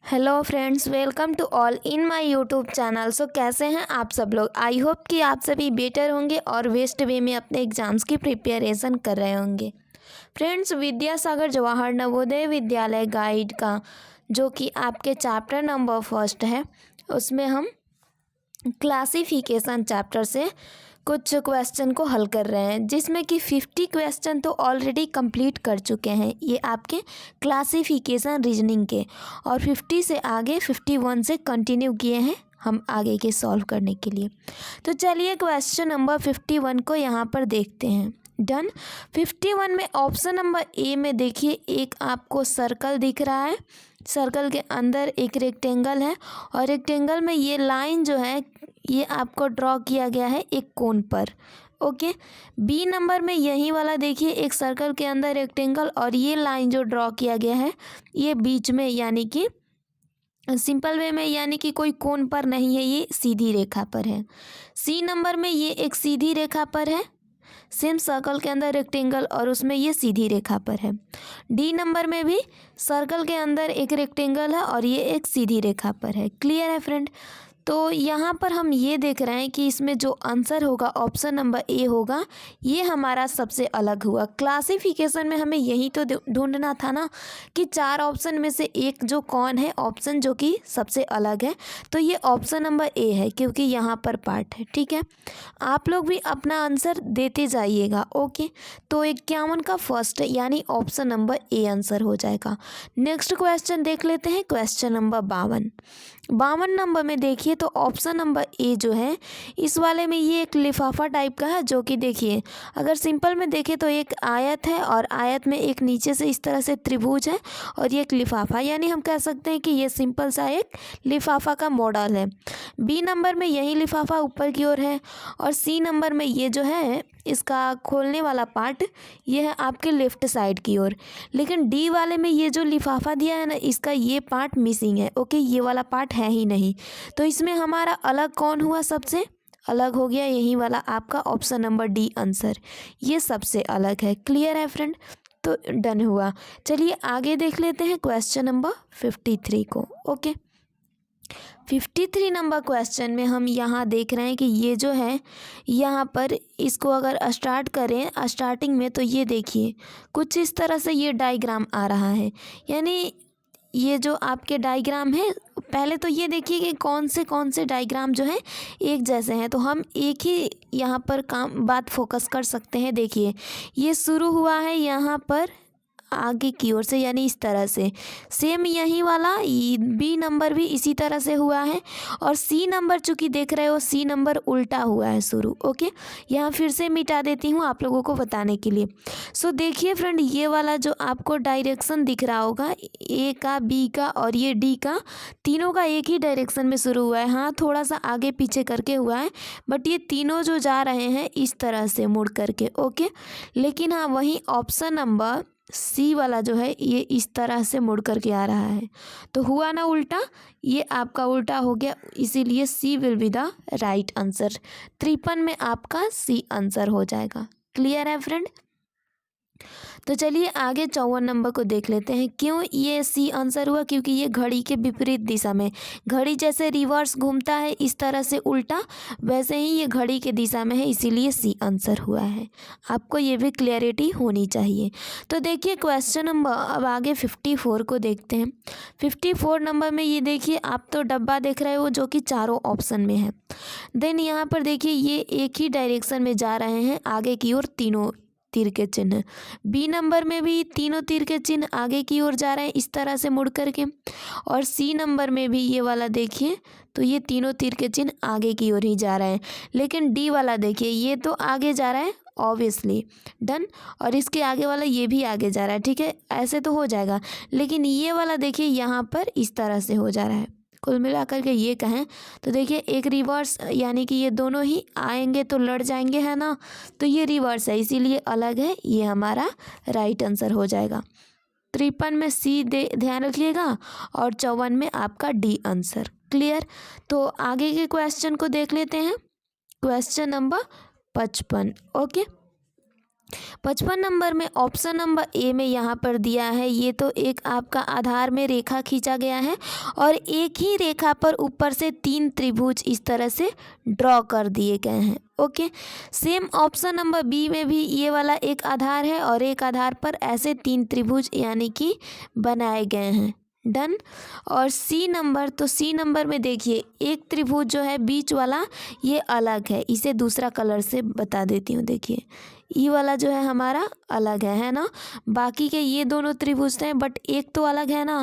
Hello friends, welcome to all in my YouTube channel. So कैसे हैं आप सब लोग। आई होप कि आप सभी बेटर होंगे और बेस्ट वे में अपने एग्ज़ाम्स की प्रिपरेशन कर रहे होंगे। फ्रेंड्स, विद्यासागर जवाहर नवोदय विद्यालय गाइड का जो कि आपके चैप्टर नंबर 1 है, उसमें हम क्लासिफिकेशन चैप्टर से कुछ क्वेश्चन को हल कर रहे हैं, जिसमें कि 50 क्वेश्चन तो ऑलरेडी कंप्लीट कर चुके हैं ये आपके क्लासिफिकेशन रीजनिंग के, और 50 से आगे 51 से कंटिन्यू किए हैं हम आगे के सॉल्व करने के लिए। तो चलिए क्वेश्चन नंबर 51 को यहाँ पर देखते हैं। डन। 51 में ऑप्शन नंबर ए में देखिए, एक आपको सर्कल दिख रहा है, सर्कल के अंदर एक रेक्टेंगल है और रेक्टेंगल में ये लाइन जो है ये आपको ड्रॉ किया गया है एक कोन पर। ओके। बी नंबर में यही वाला देखिए, एक सर्कल के अंदर रेक्टेंगल और ये लाइन जो ड्रॉ किया गया है ये बीच में, यानी कि सिंपल वे में, यानी कि कोई कोन पर नहीं है, ये सीधी रेखा पर है। सी नंबर में ये एक सीधी रेखा पर है, सेम सर्कल के अंदर रेक्टेंगल और उसमें ये सीधी रेखा पर है। डी नंबर में भी सर्कल के अंदर एक रेक्टेंगल है और ये एक सीधी रेखा पर है। क्लियर है फ्रेंड। तो यहाँ पर हम ये देख रहे हैं कि इसमें जो आंसर होगा ऑप्शन नंबर ए होगा, ये हमारा सबसे अलग हुआ। क्लासिफिकेशन में हमें यही तो ढूंढना था ना कि 4 ऑप्शन में से एक जो कौन है ऑप्शन जो कि सबसे अलग है, तो ये ऑप्शन नंबर ए है, क्योंकि यहाँ पर पार्ट है। ठीक है, आप लोग भी अपना आंसर देते जाइएगा। ओके, तो 51 का फर्स्ट यानी ऑप्शन नंबर ए आंसर हो जाएगा। नेक्स्ट क्वेश्चन देख लेते हैं, क्वेश्चन नंबर 52 नंबर में देखिए, तो ऑप्शन नंबर ए जो है इस वाले में ये एक लिफाफा टाइप का है, जो कि देखिए अगर सिंपल में देखें तो एक आयत है और आयत में एक नीचे से इस तरह से त्रिभुज है और ये एक लिफाफा, यानी हम कह सकते हैं कि ये सिंपल सा एक लिफाफा का मॉडल है। बी नंबर में यही लिफाफा ऊपर की ओर है और सी नंबर में ये जो है इसका खोलने वाला पार्ट ये है आपके लेफ्ट साइड की ओर। लेकिन डी वाले में ये जो लिफाफा दिया है ना, इसका ये पार्ट मिसिंग है। ओके, ये वाला पार्ट है ही नहीं, तो इसमें हमारा अलग कौन हुआ, सबसे अलग हो गया यही वाला आपका ऑप्शन नंबर डी आंसर, ये सबसे अलग है। क्लियर है फ्रेंड, तो डन हुआ। चलिए आगे देख लेते हैं क्वेश्चन नंबर 53 को। ओके, 53 नंबर क्वेश्चन में हम यहाँ देख रहे हैं कि ये जो है यहाँ पर इसको अगर स्टार्ट करें स्टार्टिंग में, तो ये देखिए कुछ इस तरह से ये डायग्राम आ रहा है, यानी ये जो आपके डायग्राम है, पहले तो ये देखिए कि कौन से डायग्राम जो है एक जैसे हैं, तो हम एक ही यहाँ पर बात फोकस कर सकते हैं। देखिए ये शुरू हुआ है यहाँ पर आगे की ओर से, यानी इस तरह से। सेम यही वाला बी नंबर भी इसी तरह से हुआ है और सी नंबर चूँकि देख रहे हो सी नंबर उल्टा हुआ है शुरू। ओके, यहाँ फिर से मिटा देती हूँ आप लोगों को बताने के लिए। सो देखिए फ्रेंड, ये वाला जो आपको डायरेक्शन दिख रहा होगा ए का, बी का और ये डी का, तीनों का एक ही डायरेक्शन में शुरू हुआ है। हाँ, थोड़ा सा आगे पीछे करके हुआ है, बट ये तीनों जो जा रहे हैं इस तरह से मुड़ करके। ओके, लेकिन हाँ वही ऑप्शन नंबर सी वाला जो है ये इस तरह से मुड़ करके आ रहा है, तो हुआ ना उल्टा, ये आपका उल्टा हो गया, इसीलिए C will be the right answer. 53 में आपका सी आंसर हो जाएगा। क्लियर है फ्रेंड। तो चलिए आगे 54 नंबर को देख लेते हैं। क्यों ये सी आंसर हुआ, क्योंकि ये घड़ी के विपरीत दिशा में, घड़ी जैसे रिवर्स घूमता है इस तरह से उल्टा, वैसे ही ये घड़ी के दिशा में है, इसीलिए सी आंसर हुआ है। आपको ये भी क्लियरिटी होनी चाहिए। तो देखिए क्वेश्चन नंबर अब आगे 54 को देखते हैं। 54 नंबर में ये देखिए, आप तो डब्बा देख रहे हो जो कि चारों ऑप्शन में है। देन यहाँ पर देखिए ये एक ही डायरेक्शन में जा रहे हैं आगे की ओर, तीनों तीर के चिन्ह। बी नंबर में भी तीनों तीर के चिन्ह आगे की ओर जा रहे हैं इस तरह से मुड़ करके, और सी नंबर में भी ये वाला देखिए, तो ये तीनों तीर के चिन्ह आगे की ओर ही जा रहे हैं। लेकिन डी वाला देखिए, ये तो आगे जा रहा है ऑब्वियसली, डन, और इसके आगे वाला ये भी आगे जा रहा है। ठीक है, ऐसे तो हो जाएगा, लेकिन ये वाला देखिए यहाँ पर इस तरह से हो जा रहा है। कुल मिलाकर के ये कहें तो देखिए एक रिवर्स, यानी कि ये दोनों ही आएंगे तो लड़ जाएंगे, है ना, तो ये रिवर्स है, इसीलिए अलग है, ये हमारा राइट आंसर हो जाएगा। 53 में सी ध्यान रखिएगा और 54 में आपका डी आंसर। क्लियर। तो आगे के क्वेश्चन को देख लेते हैं, क्वेश्चन नंबर 55। ओके, 55 नंबर में ऑप्शन नंबर ए में यहाँ पर दिया है, ये तो एक आपका आधार में रेखा खींचा गया है और एक ही रेखा पर ऊपर से 3 त्रिभुज इस तरह से ड्रॉ कर दिए गए हैं। Okay, same option number B में भी ये वाला एक आधार है और एक आधार पर ऐसे 3 त्रिभुज यानी कि बनाए गए हैं। डन। और सी नंबर, तो सी नंबर में देखिए एक त्रिभुज जो है बीच वाला ये अलग है, इसे दूसरा कलर से बता देती हूँ। देखिए ये वाला जो है हमारा अलग है ना, बाकी के ये दोनों त्रिभुज हैं बट एक तो अलग है ना।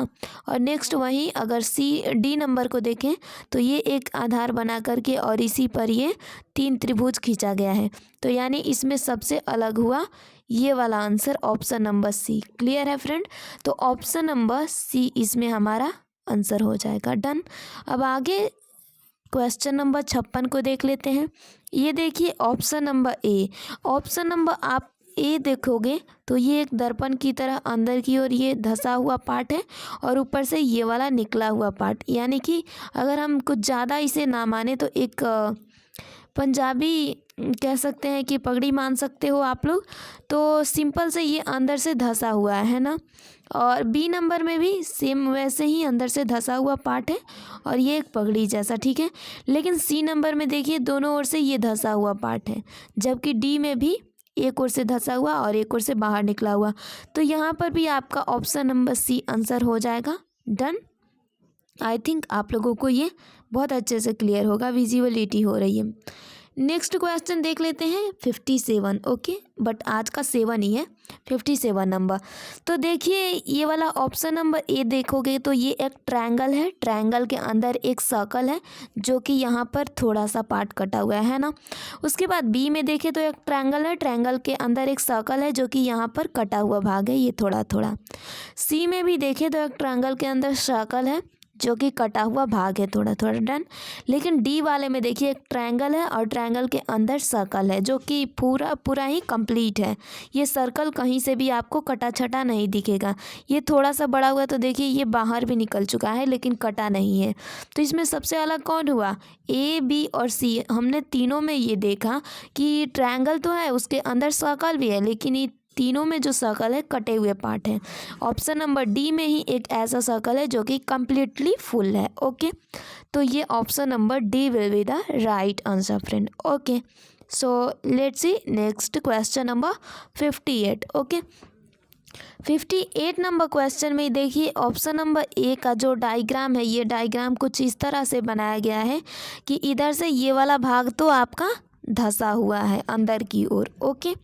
और नेक्स्ट वहीं अगर सी डी नंबर को देखें तो ये एक आधार बना करके और इसी पर ये 3 त्रिभुज खींचा गया है, तो यानी इसमें सबसे अलग हुआ ये वाला answer option number C. Clear है फ्रेंड? तो ऑप्शन नंबर सी इसमें हमारा आंसर हो जाएगा। डन। अब आगे क्वेश्चन नंबर 56 को देख लेते हैं। ये देखिए ऑप्शन नंबर ए, ऑप्शन नंबर आप ए देखोगे तो ये एक दर्पण की तरह अंदर की ओर ये धंसा हुआ पार्ट है और ऊपर से ये वाला निकला हुआ पार्ट, यानी कि अगर हम कुछ ज़्यादा इसे ना माने तो एक पंजाबी कह सकते हैं कि पगड़ी मान सकते हो आप लोग। तो सिंपल से ये अंदर से धंसा हुआ है ना। और बी नंबर में भी सेम वैसे ही अंदर से धंसा हुआ पार्ट है और ये एक पगड़ी जैसा, ठीक है। लेकिन सी नंबर में देखिए दोनों ओर से ये धंसा हुआ पार्ट है, जबकि डी में भी एक ओर से धंसा हुआ और एक ओर से बाहर निकला हुआ। तो यहाँ पर भी आपका ऑप्शन नंबर सी आंसर हो जाएगा। डन। आई थिंक आप लोगों को ये बहुत अच्छे से क्लियर होगा, विजिबिलिटी हो रही है। नेक्स्ट क्वेश्चन देख लेते हैं 57। ओके, बट आज का 7 ही है, 57 नंबर। तो देखिए ये वाला ऑप्शन नंबर ए देखोगे तो ये एक ट्रायंगल है, ट्रायंगल के अंदर एक सर्कल है जो कि यहाँ पर थोड़ा सा पार्ट कटा हुआ है ना। उसके बाद बी में देखें तो एक ट्रायंगल है, ट्रायंगल के अंदर एक सर्कल है जो कि यहाँ पर कटा हुआ भाग है, ये थोड़ा थोड़ा। सी में भी देखें तो एक ट्रायंगल के अंदर सर्कल है जो कि कटा हुआ भाग है थोड़ा थोड़ा। डन। लेकिन डी वाले में देखिए एक ट्रायंगल है और ट्रायंगल के अंदर सर्कल है जो कि पूरा पूरा ही कंप्लीट है। ये सर्कल कहीं से भी आपको कटा छटा नहीं दिखेगा, ये थोड़ा सा बड़ा हुआ तो देखिए ये बाहर भी निकल चुका है लेकिन कटा नहीं है। तो इसमें सबसे अलग कौन हुआ? ए, बी और सी। हमने तीनों में ये देखा कि ट्रायंगल तो है उसके अंदर सर्कल भी है, लेकिन ये तीनों में जो सर्कल है कटे हुए पार्ट है। ऑप्शन नंबर डी में ही एक ऐसा सर्कल है जो कि कम्प्लीटली फुल है। ओके, तो ये option number D will be the right answer friend. Okay, so let's see next question number 58। Okay, 58 number question में देखिए ऑप्शन नंबर ए का जो डायग्राम है, ये डायग्राम कुछ इस तरह से बनाया गया है कि इधर से ये वाला भाग तो आपका धंसा हुआ है अंदर की ओर। ओके,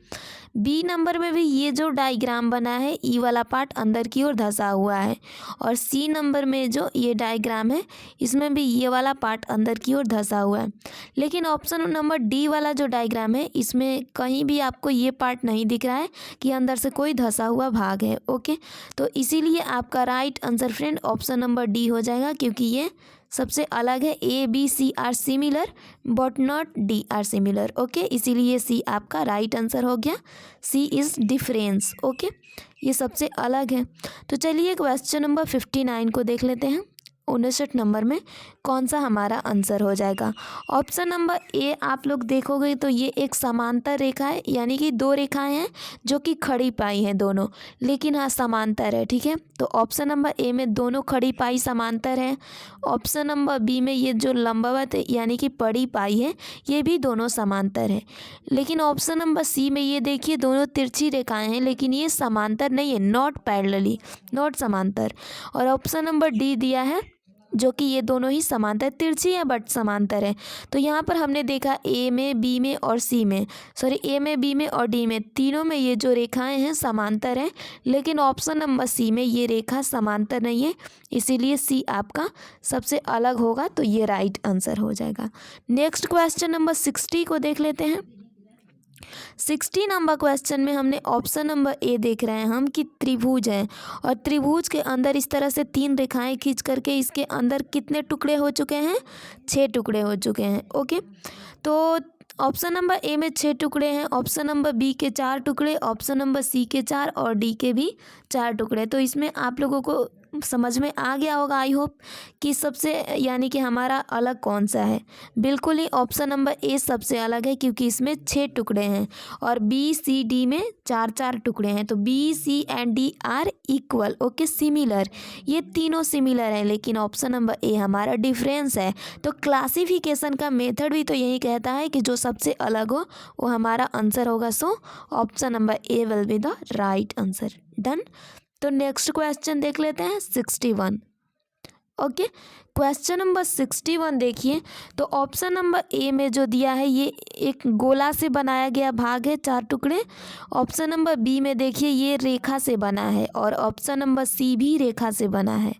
बी नंबर में भी ये जो डायग्राम बना है ई वाला पार्ट अंदर की ओर धंसा हुआ है, और सी नंबर में जो ये डायग्राम है इसमें भी ये वाला पार्ट अंदर की ओर धंसा हुआ है। लेकिन ऑप्शन नंबर डी वाला जो डायग्राम है इसमें कहीं भी आपको ये पार्ट नहीं दिख रहा है कि अंदर से कोई धंसा हुआ भाग है। ओके, तो इसीलिए आपका right answer friend option number D हो जाएगा, क्योंकि ये सबसे अलग है। A, B, C are similar but not D are similar. Okay, इसीलिए सी आपका राइट आंसर हो गया। सी इज़ डिफरेंस। ओके, ये सबसे अलग है। तो चलिए क्वेश्चन नंबर 59 को देख लेते हैं। 59 नंबर में कौन सा हमारा आंसर हो जाएगा? ऑप्शन नंबर ए आप लोग देखोगे तो ये एक समांतर रेखा है, यानी कि दो रेखाएं हैं जो कि खड़ी पाई हैं दोनों, लेकिन हाँ समांतर है। ठीक है, तो ऑप्शन नंबर ए में दोनों खड़ी पाई समांतर है। ऑप्शन नंबर बी में ये जो लंबवत यानी कि पड़ी पाई है ये भी दोनों समांतर है। लेकिन ऑप्शन नंबर सी में ये देखिए दोनों तिरछी रेखाएं हैं, लेकिन ये समांतर नहीं है, नॉट पैरेलली, नॉट समांतर। और ऑप्शन नंबर डी दिया है जो कि ये दोनों ही समांतर, तिरछी है बट समांतर है। तो यहाँ पर हमने देखा ए में, बी में और सी में, सॉरी ए में, बी में और डी में, तीनों में ये जो रेखाएं हैं समांतर हैं। लेकिन ऑप्शन नंबर सी में ये रेखा समांतर नहीं है, इसीलिए सी आपका सबसे अलग होगा, तो ये राइट आंसर हो जाएगा। नेक्स्ट क्वेश्चन नंबर 60 को देख लेते हैं। 60 नंबर क्वेश्चन में हमने ऑप्शन नंबर ए देख रहे हैं हम कि त्रिभुज है, और त्रिभुज के अंदर इस तरह से 3 रेखाएं खींच करके इसके अंदर कितने टुकड़े हो चुके हैं? 6 टुकड़े हो चुके हैं। ओके, तो ऑप्शन नंबर ए में 6 टुकड़े हैं, ऑप्शन नंबर बी के 4 टुकड़े, ऑप्शन नंबर सी के 4 और डी के भी 4 टुकड़े। तो इसमें आप लोगों को समझ में आ गया होगा आई होप कि सबसे यानी कि हमारा अलग कौन सा है। बिल्कुल ही ऑप्शन नंबर ए सबसे अलग है क्योंकि इसमें 6 टुकड़े हैं और बी सी डी में 4 टुकड़े हैं। तो B C and D are equal, okay, similar, ये तीनों सिमिलर है, लेकिन ऑप्शन नंबर ए हमारा डिफरेंस है। तो क्लासिफिकेशन का मेथड भी तो यही कहता है कि जो सबसे अलग हो वो हमारा आंसर होगा। So option number A will be the right answer. Done. तो नेक्स्ट क्वेश्चन देख लेते हैं 61। ओके, क्वेश्चन नंबर 61 देखिए। तो ऑप्शन नंबर ए में जो दिया है ये एक गोला से बनाया गया भाग है, 4 टुकड़े। ऑप्शन नंबर बी में देखिए ये रेखा से बना है और ऑप्शन नंबर सी भी रेखा से बना है।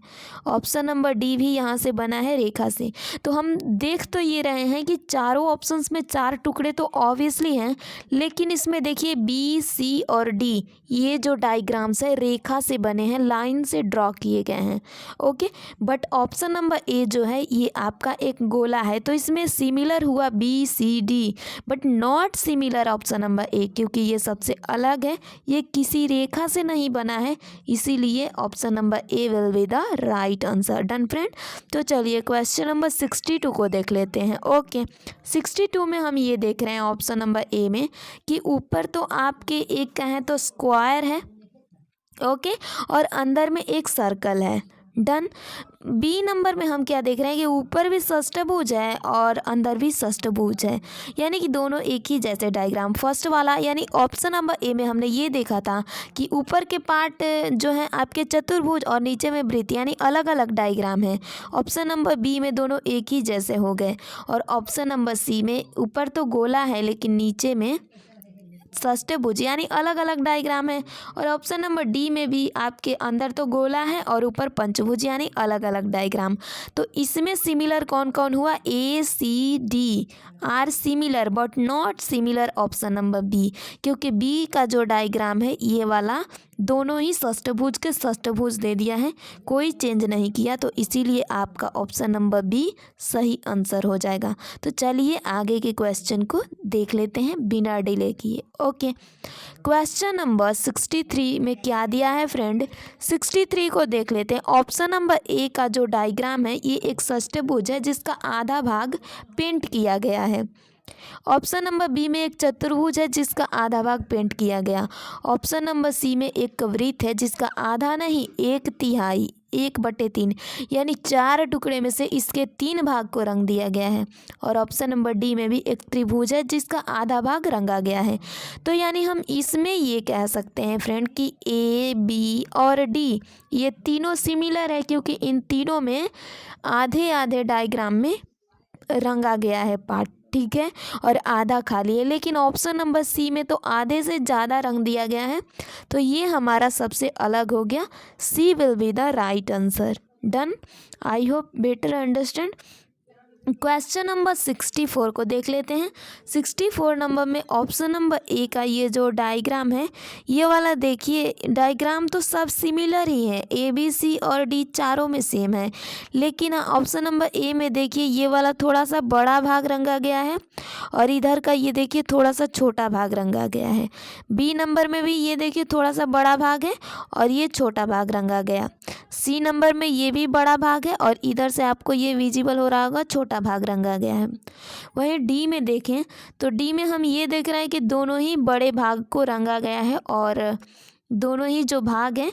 ऑप्शन नंबर डी भी यहाँ से बना है रेखा से। तो हम देख तो ये रहे हैं कि चारों ऑप्शंस में 4 टुकड़े तो ऑब्वियसली हैं, लेकिन इसमें देखिए बी सी और डी ये जो डायग्राम्स है रेखा से बने हैं, लाइन से ड्रॉ किए गए हैं। ओके, बट ऑप्शन नंबर ए जो है ये आपका एक गोला है, तो इसमें सिमिलर हुआ B C D, but not similar option number A क्योंकि ये सबसे अलग है, ये किसी रेखा से नहीं बना है, इसीलिए option number A will be the right answer. Done friend. तो चलिए क्वेश्चन नंबर 62 को देख लेते हैं। ओके, 62 में हम ये देख रहे हैं ऑप्शन नंबर ए में कि ऊपर तो आपके एक कहें तो स्क्वायर है, ओके, और अंदर में एक सर्कल है। डन। बी नंबर में हम क्या देख रहे हैं कि ऊपर भी षष्ठभुज है और अंदर भी षष्ठभुज है, यानी कि दोनों एक ही जैसे डायग्राम। फर्स्ट वाला यानी ऑप्शन नंबर ए में हमने ये देखा था कि ऊपर के पार्ट जो है आपके चतुर्भुज और नीचे में वृत्त, यानी अलग अलग डायग्राम है। ऑप्शन नंबर बी में दोनों एक ही जैसे हो गए और ऑप्शन नंबर सी में ऊपर तो गोला है लेकिन नीचे में षष्ठभुज यानी अलग अलग डायग्राम है। और ऑप्शन नंबर डी में भी आपके अंदर तो गोला है और ऊपर पंचभुज यानी अलग अलग डायग्राम। तो इसमें सिमिलर कौन कौन हुआ? A C D are similar but not similar option number B, क्योंकि बी का जो डायग्राम है ये वाला दोनों ही षष्ठभुज के षष्ठभुज दे दिया है, कोई चेंज नहीं किया, तो इसीलिए आपका ऑप्शन नंबर बी सही आंसर हो जाएगा। तो चलिए आगे के क्वेश्चन को देख लेते हैं बिना डिले किए। ओके, क्वेश्चन नंबर 63 में क्या दिया है फ्रेंड? 63 को देख लेते हैं। ऑप्शन नंबर ए का जो डायग्राम है ये एक षष्ठभुज है जिसका आधा भाग पेंट किया गया है। ऑप्शन नंबर बी में एक चतुर्भुज है जिसका आधा भाग पेंट किया गया। ऑप्शन नंबर सी में एक वृत्त है जिसका आधा नहीं 1/3 1/3 यानी 4 टुकड़े में से इसके 3 भाग को रंग दिया गया है। और ऑप्शन नंबर डी में भी एक त्रिभुज है जिसका आधा भाग रंगा गया है। तो यानी हम इसमें ये कह सकते हैं फ्रेंड कि ए बी और डी ये तीनों सिमिलर है, क्योंकि इन तीनों में आधे आधे डायग्राम में रंगा गया है पार्ट, ठीक है, और आधा खाली है। लेकिन ऑप्शन नंबर सी में तो आधे से ज़्यादा रंग दिया गया है, तो ये हमारा सबसे अलग हो गया। C will be the right answer. Done. I hope better understand. Question number 64 को देख लेते हैं। 64 नंबर में ऑप्शन नंबर ए का ये जो डायग्राम है ये वाला देखिए, डायग्राम तो सब सिमिलर ही है, ए बी सी और डी चारों में सेम है, लेकिन ऑप्शन नंबर ए में देखिए ये वाला थोड़ा सा बड़ा भाग रंगा गया है और इधर का ये देखिए थोड़ा सा छोटा भाग रंगा गया है। बी नंबर में भी ये देखिए थोड़ा सा बड़ा भाग है और ये छोटा भाग रंगा गया। सी नंबर में ये भी बड़ा भाग है और इधर से आपको ये विजिबल हो रहा होगा छोटा भाग रंगा गया है। वहीं डी में देखें तो डी में हम ये देख रहे हैं कि दोनों ही बड़े भाग को रंगा गया है और दोनों ही जो भाग हैं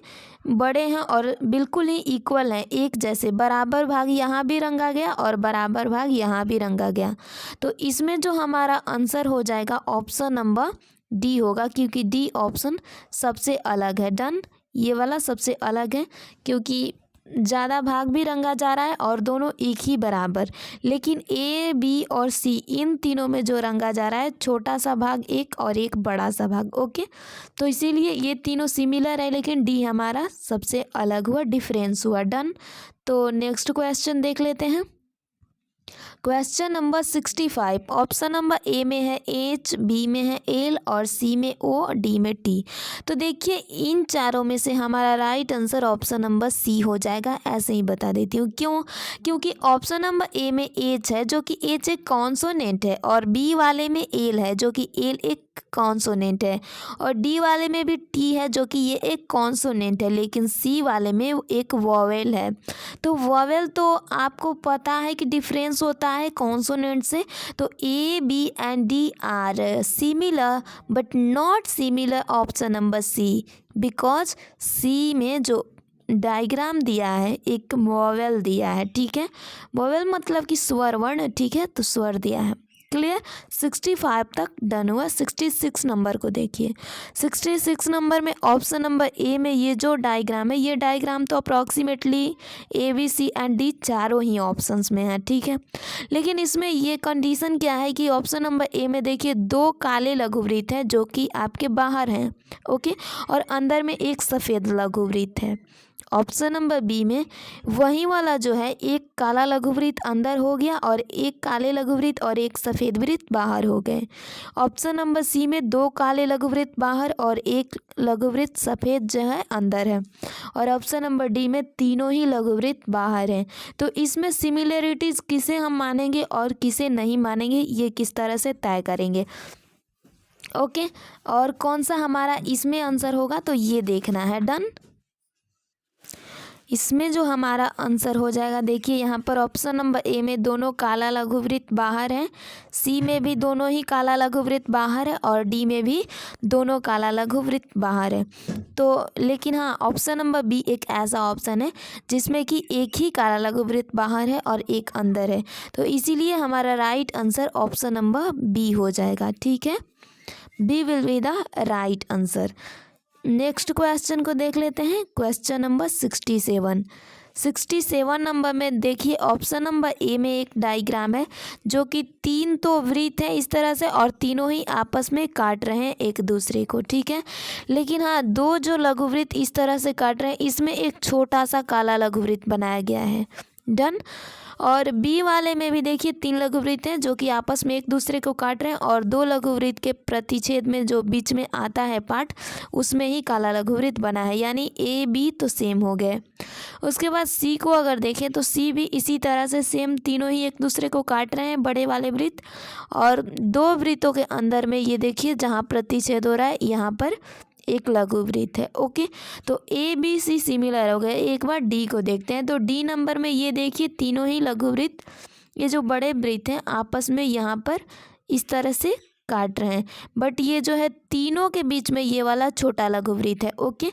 बड़े हैं और बिल्कुल ही इक्वल हैं, एक जैसे। बराबर भाग यहाँ भी रंगा गया और बराबर भाग यहाँ भी रंगा गया। तो इसमें जो हमारा आंसर हो जाएगा ऑप्शन नंबर डी होगा, क्योंकि डी ऑप्शन सबसे अलग है। डन। ये वाला सबसे अलग है क्योंकि ज़्यादा भाग भी रंगा जा रहा है और दोनों एक ही बराबर। लेकिन ए बी और सी इन तीनों में जो रंगा जा रहा है छोटा सा भाग एक और एक बड़ा सा भाग। ओके, तो इसीलिए ये तीनों सिमिलर है, लेकिन डी हमारा सबसे अलग हुआ, डिफरेंस हुआ। डन। तो नेक्स्ट क्वेश्चन देख लेते हैं। क्वेश्चन नंबर 65 ऑप्शन नंबर ए में है एच, बी में है एल और सी में ओ, डी में टी। तो देखिए इन चारों में से हमारा right answer option number C हो जाएगा। ऐसे ही बता देती हूँ क्यों, क्योंकि ऑप्शन नंबर ए में एच है जो कि एच एक कॉन्सोनेंट है, और बी वाले में एल है जो कि एल एक कॉन्सोनेंट है, और डी वाले में भी टी है जो कि ये एक कॉन्सोनेंट है, लेकिन सी वाले में एक वोवेल है। तो वोवेल तो आपको पता है कि डिफरेंस होता है कॉन्सोनेंट से। तो A, B and D are similar but not similar option number C, because C में जो डायग्राम दिया है एक वोवेल दिया है। ठीक है, वोवेल मतलब कि स्वर वर्ण। ठीक है, तो स्वर दिया है। क्लियर, 65 तक डन हुआ। 66 नंबर को देखिए। 66 नंबर में ऑप्शन नंबर ए में ये जो डायग्राम है, ये डायग्राम तो approximately A, B, C and D चारों ही ऑप्शंस में है। ठीक है, लेकिन इसमें ये कंडीशन क्या है कि ऑप्शन नंबर ए में देखिए दो काले लघुवृत्त हैं जो कि आपके बाहर हैं, ओके, और अंदर में एक सफ़ेद लघुवृत्त है। ऑप्शन नंबर बी में वही वाला जो है एक काला लघुवृत्त अंदर हो गया और एक काले लघुवृत्त और एक सफ़ेद वृत्त बाहर हो गए। ऑप्शन नंबर सी में दो काले लघुवृत्त बाहर और एक लघुवृत्त सफ़ेद जो है अंदर है, और ऑप्शन नंबर डी में तीनों ही लघुवृत्त बाहर हैं। तो इसमें सिमिलरिटीज़ किसे हम मानेंगे और किसे नहीं मानेंगे, ये किस तरह से तय करेंगे। ओके, और कौन सा हमारा इसमें आंसर होगा तो ये देखना है। डन, इसमें जो हमारा आंसर हो जाएगा देखिए यहाँ पर ऑप्शन नंबर ए में दोनों काला लघुवृत्त बाहर है, सी में भी दोनों ही काला लघुवृत्त बाहर है, और डी में भी दोनों काला लघुवृत्त बाहर है। तो लेकिन हाँ, ऑप्शन नंबर बी एक ऐसा ऑप्शन है जिसमें कि एक ही काला लघुवृत्त बाहर है और एक अंदर है, तो इसीलिए हमारा right answer option number B हो जाएगा। ठीक है, B will be the right answer. Next question को देख लेते हैं। Question number 67। 67 नंबर में देखिए ऑप्शन नंबर ए में एक डायग्राम है जो कि तीन तो वृत्त है इस तरह से, और तीनों ही आपस में काट रहे हैं एक दूसरे को। ठीक है, लेकिन हाँ, दो जो लघुवृत्त इस तरह से काट रहे हैं इसमें एक छोटा सा काला लघुवृत्त बनाया गया है। डन, और बी वाले में भी देखिए तीन लघुवृत्त हैं जो कि आपस में एक दूसरे को काट रहे हैं, और दो लघुवृत्त के प्रतिच्छेद में जो बीच में आता है पार्ट उसमें ही काला लघुवृत्त बना है, यानी ए बी तो सेम हो गए। उसके बाद सी को अगर देखें तो सी भी इसी तरह से सेम, तीनों ही एक दूसरे को काट रहे हैं बड़े वाले वृत्त, और दो वृत्तों के अंदर में ये देखिए जहाँ प्रतिच्छेद हो रहा है यहाँ पर एक लघुवृत्त है। ओके, तो ए बी सी सिमिलर हो गए। एक बार डी को देखते हैं। तो डी नंबर में ये देखिए तीनों ही लघुवृत्त, ये जो बड़े वृत्त हैं आपस में यहाँ पर इस तरह से काट रहे हैं, बट ये जो है तीनों के बीच में ये वाला छोटा लघुवृत्त है। ओके,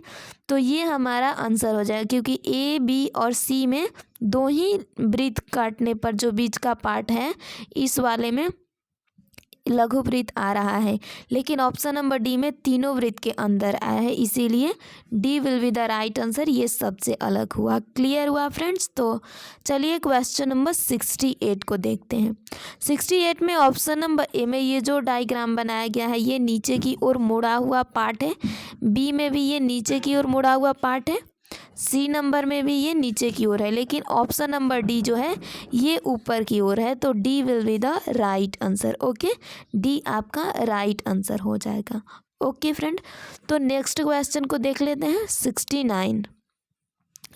तो ये हमारा आंसर हो जाएगा, क्योंकि ए बी और सी में दो ही वृत्त काटने पर जो बीच का पार्ट है इस वाले में लघुवृत्त आ रहा है, लेकिन ऑप्शन नंबर डी में तीनों वृत्त के अंदर आया है, इसीलिए D will be the right answer. ये सबसे अलग हुआ। क्लियर हुआ फ्रेंड्स। तो चलिए क्वेश्चन नंबर 68 को देखते हैं। 68 में ऑप्शन नंबर ए में ये जो डायग्राम बनाया गया है ये नीचे की ओर मुड़ा हुआ पार्ट है, बी में भी ये नीचे की ओर मुड़ा हुआ पार्ट है, सी नंबर में भी ये नीचे की ओर है, लेकिन ऑप्शन नंबर डी जो है ये ऊपर की ओर है, तो D will be the right answer. Okay, D आपका राइट आंसर हो जाएगा। ओके फ्रेंड, तो नेक्स्ट क्वेश्चन को देख लेते हैं। 69।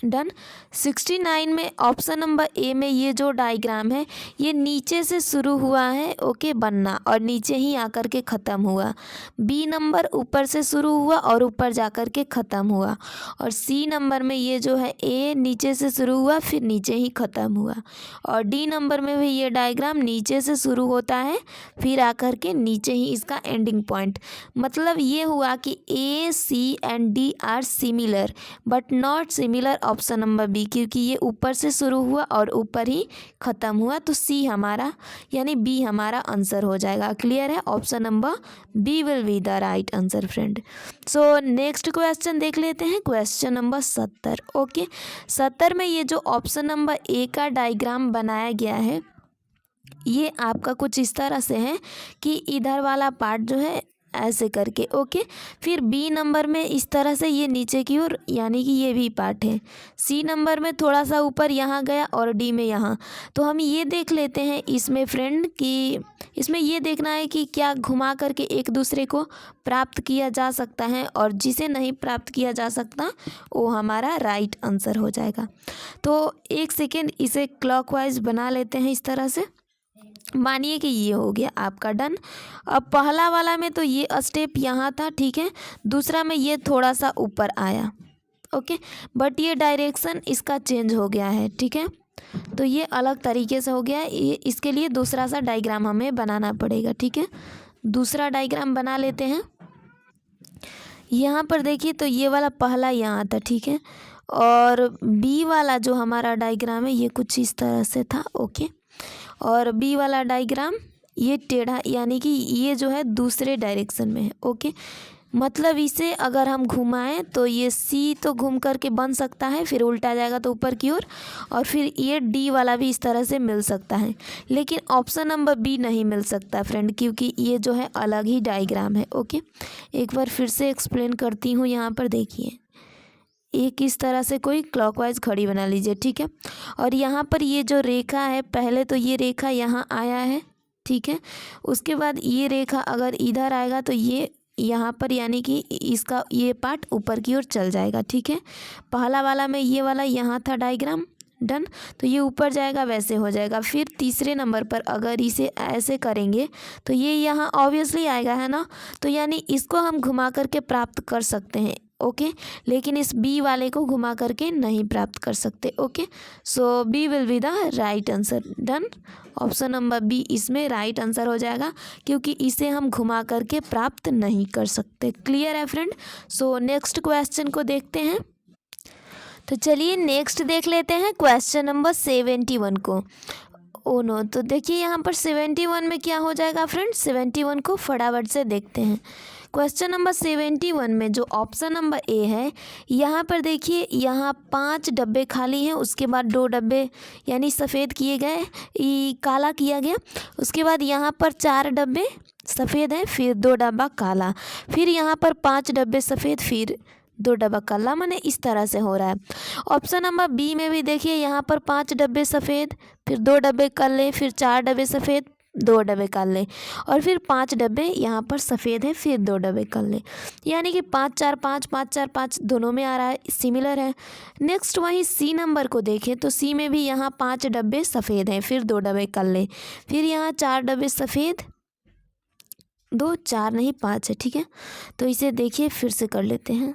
डन, 69 में ऑप्शन नंबर ए में ये जो डायग्राम है ये नीचे से शुरू हुआ है, ओके, बनना, और नीचे ही आकर के ख़त्म हुआ। बी नंबर ऊपर से शुरू हुआ और ऊपर जाकर के ख़त्म हुआ, और सी नंबर में ये जो है ए नीचे से शुरू हुआ फिर नीचे ही ख़त्म हुआ, और डी नंबर में भी ये डायग्राम नीचे से शुरू होता है फिर आकर के नीचे ही इसका एंडिंग पॉइंट। मतलब ये हुआ कि A C and D are similar but not similar option number B, क्योंकि ये ऊपर से शुरू हुआ और ऊपर ही ख़त्म हुआ, तो सी हमारा यानी बी हमारा आंसर हो जाएगा। क्लियर है, option number B will be the right answer friend. So next question देख लेते हैं। Question number 70। ओके, 70 में ये जो ऑप्शन नंबर ए का डायग्राम बनाया गया है ये आपका कुछ इस तरह से है कि इधर वाला पार्ट जो है ऐसे करके। ओके, फिर बी नंबर में इस तरह से ये नीचे की ओर, यानी कि ये भी पार्ट है। सी नंबर में थोड़ा सा ऊपर यहाँ गया और डी में यहाँ। तो हम ये देख लेते हैं इसमें फ्रेंड कि इसमें ये देखना है कि क्या घुमा करके एक दूसरे को प्राप्त किया जा सकता है, और जिसे नहीं प्राप्त किया जा सकता वो हमारा राइट आंसर हो जाएगा। तो एक सेकेंड इसे क्लॉकवाइज बना लेते हैं इस तरह से। मानिए कि ये हो गया आपका डन। अब पहला वाला में तो ये स्टेप यहाँ था, ठीक है, दूसरा में ये थोड़ा सा ऊपर आया। ओके, बट ये डायरेक्शन इसका चेंज हो गया है, ठीक है, तो ये अलग तरीके से हो गया है। ये इसके लिए दूसरा सा डायग्राम हमें बनाना पड़ेगा, ठीक है। दूसरा डायग्राम बना लेते हैं। यहाँ पर देखिए तो ये वाला पहला यहाँ था, ठीक है, और बी वाला जो हमारा डायग्राम है ये कुछ इस तरह से था। ओके, और बी वाला डायग्राम ये टेढ़ा, यानी कि ये जो है दूसरे डायरेक्शन में है। ओके, मतलब इसे अगर हम घुमाएं तो ये सी तो घूम करके बन सकता है, फिर उल्टा जाएगा तो ऊपर की ओर, और फिर ये डी वाला भी इस तरह से मिल सकता है। लेकिन ऑप्शन नंबर बी नहीं मिल सकता फ्रेंड, क्योंकि ये जो है अलग ही डायग्राम है। ओके, एक बार फिर से एक्सप्लेन करती हूँ। यहाँ पर देखिए, एक इस तरह से कोई क्लॉकवाइज घड़ी बना लीजिए, ठीक है, और यहाँ पर ये जो रेखा है, पहले तो ये रेखा यहाँ आया है, ठीक है, उसके बाद ये रेखा अगर इधर आएगा तो ये यहाँ पर, यानी कि इसका ये पार्ट ऊपर की ओर चल जाएगा, ठीक है। पहला वाला में ये वाला यहाँ था डायग्राम, डन, तो ये ऊपर जाएगा, वैसे हो जाएगा। फिर तीसरे नंबर पर अगर इसे ऐसे करेंगे तो ये यहाँ ऑब्वियसली आएगा, है ना, तो यानी इसको हम घुमा करके प्राप्त कर सकते हैं। ओके, लेकिन इस बी वाले को घुमा करके नहीं प्राप्त कर सकते। Okay, so B will be the right answer. Done, option number B इसमें राइट आंसर हो जाएगा, क्योंकि इसे हम घुमा करके प्राप्त नहीं कर सकते। क्लियर है फ्रेंड? सो नेक्स्ट क्वेश्चन को देखते हैं। तो चलिए नेक्स्ट देख लेते हैं क्वेश्चन नंबर 71 को। ओ नो, तो देखिए यहाँ पर 71 में क्या हो जाएगा फ्रेंड, 71 को फटाफट से देखते हैं। क्वेश्चन नंबर 71 में जो ऑप्शन नंबर ए है, यहाँ पर देखिए, यहाँ 5 डब्बे खाली हैं, उसके बाद 2 डब्बे यानी सफ़ेद किए गए, काला किया गया। उसके बाद यहाँ पर 4 डब्बे सफ़ेद हैं, फिर 2 डब्बा काला, फिर यहाँ पर 5 डब्बे सफ़ेद, फिर 2 डब्बा काला, माने इस तरह से हो रहा है। ऑप्शन नंबर बी में भी देखिए, यहाँ पर 5 डब्बे सफ़ेद, फिर 2 डब्बे काले, फिर 4 डब्बे सफ़ेद, 2 डब्बे काले, और फिर 5 डब्बे यहाँ पर सफ़ेद है, फिर 2 डब्बे काले, यानी कि 5 4 5 5 4 5 दोनों में आ रहा है, सिमिलर है। नेक्स्ट वहीं सी नंबर को देखें तो सी में भी यहाँ 5 डब्बे सफ़ेद हैं, फिर 2 डब्बे काले, फिर यहाँ 4 डब्बे सफ़ेद, 2 4 नहीं 5 है, ठीक है। तो इसे देखिए फिर से कर लेते हैं,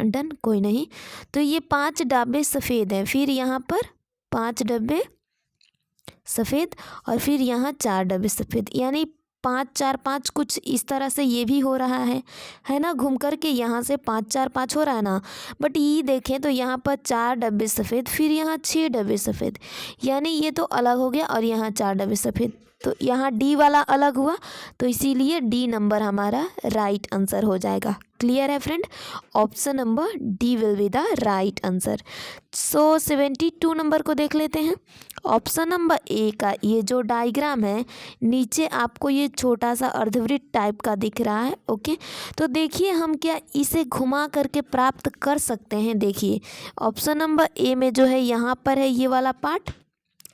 डन, कोई नहीं। तो ये 5 डब्बे सफ़ेद हैं, फिर यहाँ पर 5 डब्बे सफ़ेद, और फिर यहाँ 4 डब्बे सफ़ेद, यानी 5 4 5 कुछ इस तरह से ये भी हो रहा है ना, घूम कर के यहाँ से 5 4 5 हो रहा है ना। बट ये देखें तो यहाँ पर 4 डब्बे सफ़ेद, फिर यहाँ 6 डब्बे सफ़ेद, यानी ये तो अलग हो गया, और यहाँ 4 डब्बे सफ़ेद, तो यहाँ डी वाला अलग हुआ, तो इसीलिए डी नंबर हमारा राइट आंसर हो जाएगा। क्लियर है friend? Option number D will be the right answer. So 72 number को देख लेते हैं। ऑप्शन नंबर ए का ये जो डायग्राम है, नीचे आपको ये छोटा सा अर्धवृत्त टाइप का दिख रहा है। ओके, तो देखिए हम क्या इसे घुमा करके प्राप्त कर सकते हैं। देखिए ऑप्शन नंबर ए में जो है, यहाँ पर है ये वाला पार्ट,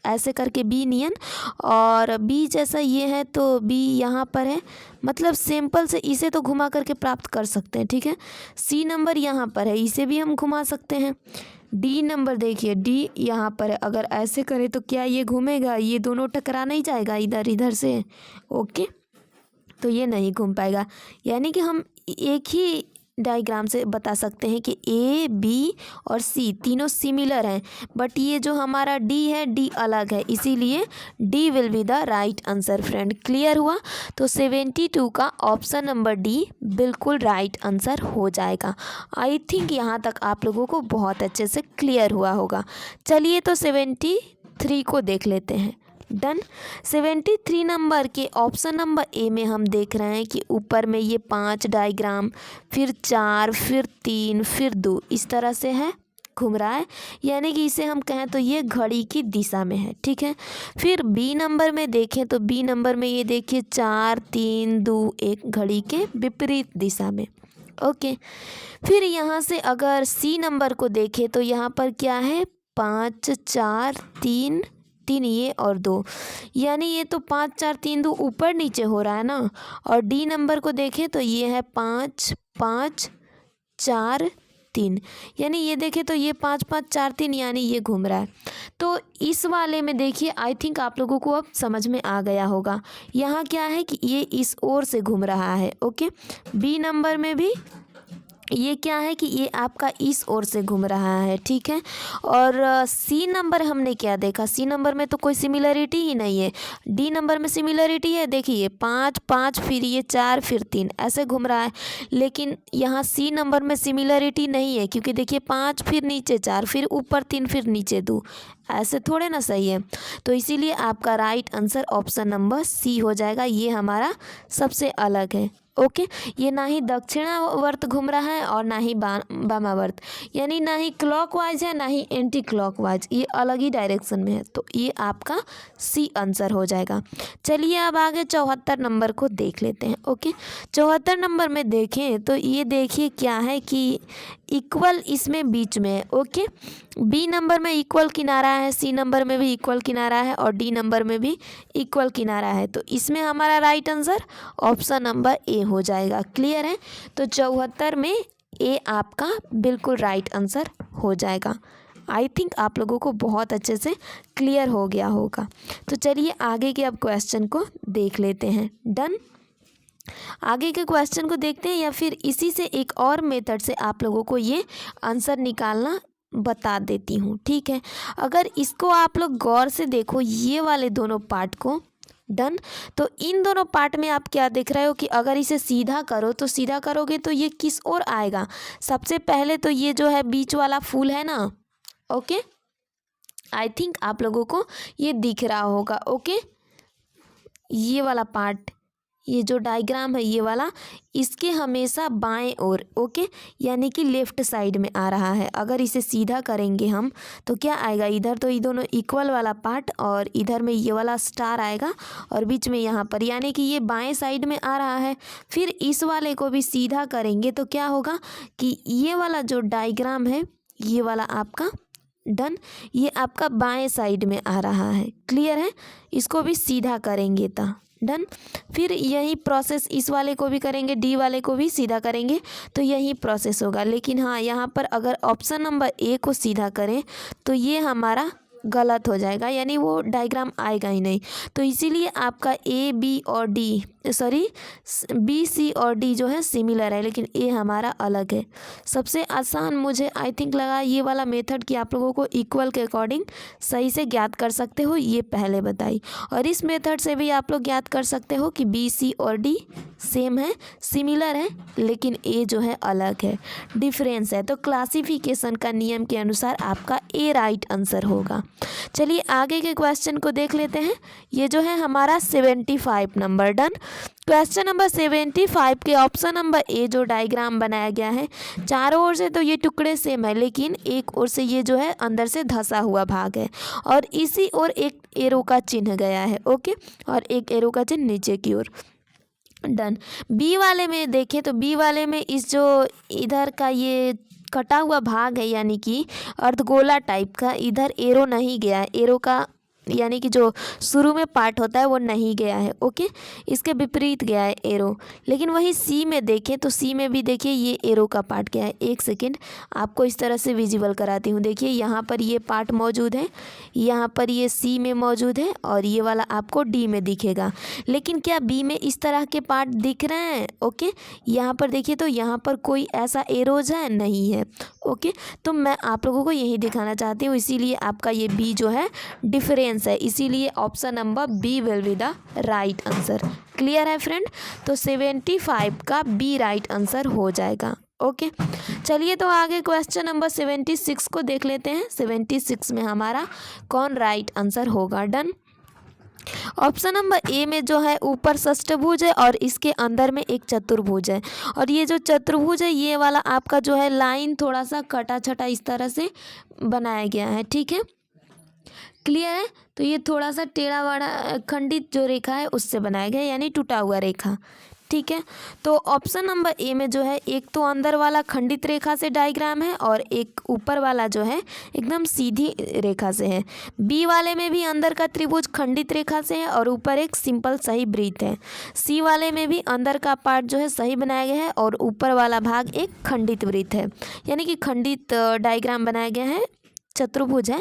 ऐसे करके बी नियन, और बी जैसा ये है तो बी यहाँ पर है, मतलब सिंपल से इसे तो घुमा करके प्राप्त कर सकते हैं, ठीक है। सी नंबर यहाँ पर है, इसे भी हम घुमा सकते हैं। डी नंबर देखिए, डी यहाँ पर है, अगर ऐसे करें तो क्या ये घूमेगा, ये दोनों टकरा नहीं जाएगा इधर इधर से। ओके, तो ये नहीं घूम पाएगा, यानी कि हम एक ही डायग्राम से बता सकते हैं कि ए बी और सी तीनों सिमिलर हैं, बट ये जो हमारा डी है, डी अलग है, इसीलिए D will be the right answer friend. Clear हुआ? तो 72 का ऑप्शन नंबर डी बिल्कुल राइट आंसर हो जाएगा। आई थिंक यहाँ तक आप लोगों को बहुत अच्छे से क्लियर हुआ होगा। चलिए तो 73 को देख लेते हैं। डन। 73 नंबर के ऑप्शन नंबर ए में हम देख रहे हैं कि ऊपर में ये 5 डायग्राम, फिर 4, फिर 3, फिर 2 इस तरह से है। घूम रहा है, यानी कि इसे हम कहें तो ये घड़ी की दिशा में है। ठीक है, फिर बी नंबर में देखें तो बी नंबर में ये देखिए 4 3 2 1 घड़ी के विपरीत दिशा में। ओके, फिर यहाँ से अगर सी नंबर को देखें तो यहाँ पर क्या है 5 4 3 3 ये और 2, यानी ये तो 5 4 3 2 ऊपर नीचे हो रहा है ना। और डी नंबर को देखें तो ये है 5 5 4 3, यानी ये देखें तो ये 5 5 4 3, यानी ये घूम रहा है। तो इस वाले में देखिए आई थिंक आप लोगों को अब समझ में आ गया होगा। यहाँ क्या है कि ये इस ओर से घूम रहा है। ओके, बी नंबर में भी ये क्या है कि ये आपका इस ओर से घूम रहा है। ठीक है, और सी नंबर हमने क्या देखा, सी नंबर में तो कोई सिमिलरिटी ही नहीं है। डी नंबर में सिमिलरिटी है, देखिए 5 5 फिर ये 4 फिर 3 ऐसे घूम रहा है। लेकिन यहाँ सी नंबर में सिमिलरिटी नहीं है, क्योंकि देखिए 5 फिर नीचे 4 फिर ऊपर 3 फिर नीचे 2, ऐसे थोड़े ना सही है। तो इसीलिए आपका right answer option number C हो जाएगा, ये हमारा सबसे अलग है। ओके, ये ना ही दक्षिणावर्त घूम रहा है और ना ही वामावर्त, यानी ना ही क्लॉकवाइज है ना ही एंटी क्लॉकवाइज, ये अलग ही डायरेक्शन में है। तो ये आपका सी आंसर हो जाएगा। चलिए अब आगे 74 नंबर को देख लेते हैं। ओके, 74 नंबर में देखें तो ये देखिए क्या है कि इक्वल इसमें बीच में है। ओके, बी नंबर में इक्वल किनारा है, सी नंबर में भी इक्वल किनारा है और डी नंबर में भी इक्वल किनारा है। तो इसमें हमारा राइट आंसर ऑप्शन नंबर ए हो जाएगा। क्लियर है, तो 74 में ए आपका बिल्कुल राइट आंसर हो जाएगा। आई थिंक आप लोगों को बहुत अच्छे से क्लियर हो गया होगा। तो चलिए आगे के अब क्वेश्चन को देख लेते हैं। डन, आगे के क्वेश्चन को देखते हैं या फिर इसी से एक और मेथड से आप लोगों को ये आंसर निकालना बता देती हूँ। ठीक है, अगर इसको आप लोग गौर से देखो ये वाले दोनों पार्ट को। डन, तो इन दोनों पार्ट में आप क्या देख रहे हो कि अगर इसे सीधा करो तो सीधा करोगे तो ये किस ओर आएगा। सबसे पहले तो ये जो है बीच वाला फूल है ना। ओके, आई थिंक आप लोगों को ये दिख रहा होगा। ओके, ये वाला पार्ट, ये जो डायग्राम है ये वाला, इसके हमेशा बाएं ओर, ओके, यानी कि लेफ्ट साइड में आ रहा है। अगर इसे सीधा करेंगे हम तो क्या आएगा, इधर तो ये दोनों इक्वल वाला पार्ट और इधर में ये वाला स्टार आएगा और बीच में यहाँ पर, यानी कि ये बाएं साइड में आ रहा है। फिर इस वाले को भी सीधा करेंगे तो क्या होगा कि ये वाला जो डायग्राम है ये वाला आपका, डन, ये आपका बाएं साइड में आ रहा है। क्लियर है, इसको भी सीधा करेंगे तो डन। फिर यही प्रोसेस इस वाले को भी करेंगे, डी वाले को भी सीधा करेंगे तो यही प्रोसेस होगा। लेकिन हाँ, यहाँ पर अगर ऑप्शन नंबर ए को सीधा करें तो ये हमारा गलत हो जाएगा, यानी वो डायग्राम आएगा ही नहीं। तो इसीलिए आपका ए बी और डी, सॉरी बी सी और डी जो है सिमिलर है, लेकिन ए हमारा अलग है। सबसे आसान मुझे आई थिंक लगा ये वाला मेथड कि आप लोगों को इक्वल के अकॉर्डिंग सही से ज्ञात कर सकते हो, ये पहले बताई। और इस मेथड से भी आप लोग ज्ञात कर सकते हो कि बी सी और डी सेम है, सिमिलर है, लेकिन ए जो है अलग है, डिफरेंस है। तो क्लासिफिकेशन का नियम के अनुसार आपका ए राइट आंसर होगा। चलिए आगे के क्वेश्चन को देख लेते हैं। ये जो है हमारा 75 नंबर। डन, क्वेश्चन नंबर 75 के ऑप्शन नंबर ए जो डायग्राम बनाया गया है, चारों ओर से तो ये टुकड़े सेम है, लेकिन एक ओर से ये जो है अंदर से धंसा हुआ भाग है और इसी ओर एक एरो का चिन्ह गया है। ओके, और एक एरो का चिन्ह नीचे की ओर। डन, बी वाले में देखें तो बी वाले में इस जो इधर का ये कटा हुआ भाग है, यानी कि अर्धगोला टाइप का, इधर एरो नहीं गया है, एरो का यानी कि जो शुरू में पार्ट होता है वो नहीं गया है। ओके, इसके विपरीत गया है एरो। लेकिन वही सी में देखें तो सी में भी देखिए ये एरो का पार्ट गया है। एक सेकेंड आपको इस तरह से विजिबल कराती हूँ। देखिए यहाँ पर ये पार्ट मौजूद है, यहाँ पर ये सी में मौजूद है और ये वाला आपको डी में दिखेगा। लेकिन क्या बी में इस तरह के पार्ट दिख रहे हैं? ओके, यहाँ पर देखिए तो यहाँ पर कोई ऐसा एरोज है नहीं है। ओके, तो मैं आप लोगों को यही दिखाना चाहती हूँ, इसीलिए आपका ये बी जो है डिफरेंस है, इसीलिए option number B will be the right answer. Clear है फ्रेंड? तो 75 का बी राइट आंसर हो जाएगा। ओके, चलिए तो आगे क्वेश्चन नंबर 76 को देख लेते हैं। 76 में हमारा कौन राइट आंसर होगा। डन, ऑप्शन नंबर ए में जो है ऊपर षष्ठभुज है और इसके अंदर में एक चतुर्भुज है, और ये जो चतुर्भुज है ये वाला आपका जो है लाइन थोड़ा सा कटा छटा इस तरह से बनाया गया है, ठीक है, क्लियर है। तो ये थोड़ा सा टेढ़ा वाड़ा खंडित जो रेखा है उससे बनाया गया, यानी टूटा हुआ रेखा, ठीक है। तो ऑप्शन नंबर ए में जो है एक तो अंदर वाला खंडित रेखा से डायग्राम है और एक ऊपर वाला जो है एकदम सीधी रेखा से है। बी वाले में भी अंदर का त्रिभुज खंडित रेखा से है और ऊपर एक सिंपल सही वृत्त है। सी वाले में भी अंदर का पार्ट जो है सही बनाया गया है और ऊपर वाला भाग एक खंडित वृत्त है, यानी कि खंडित डायग्राम बनाया गया है, चतुर्भुज है,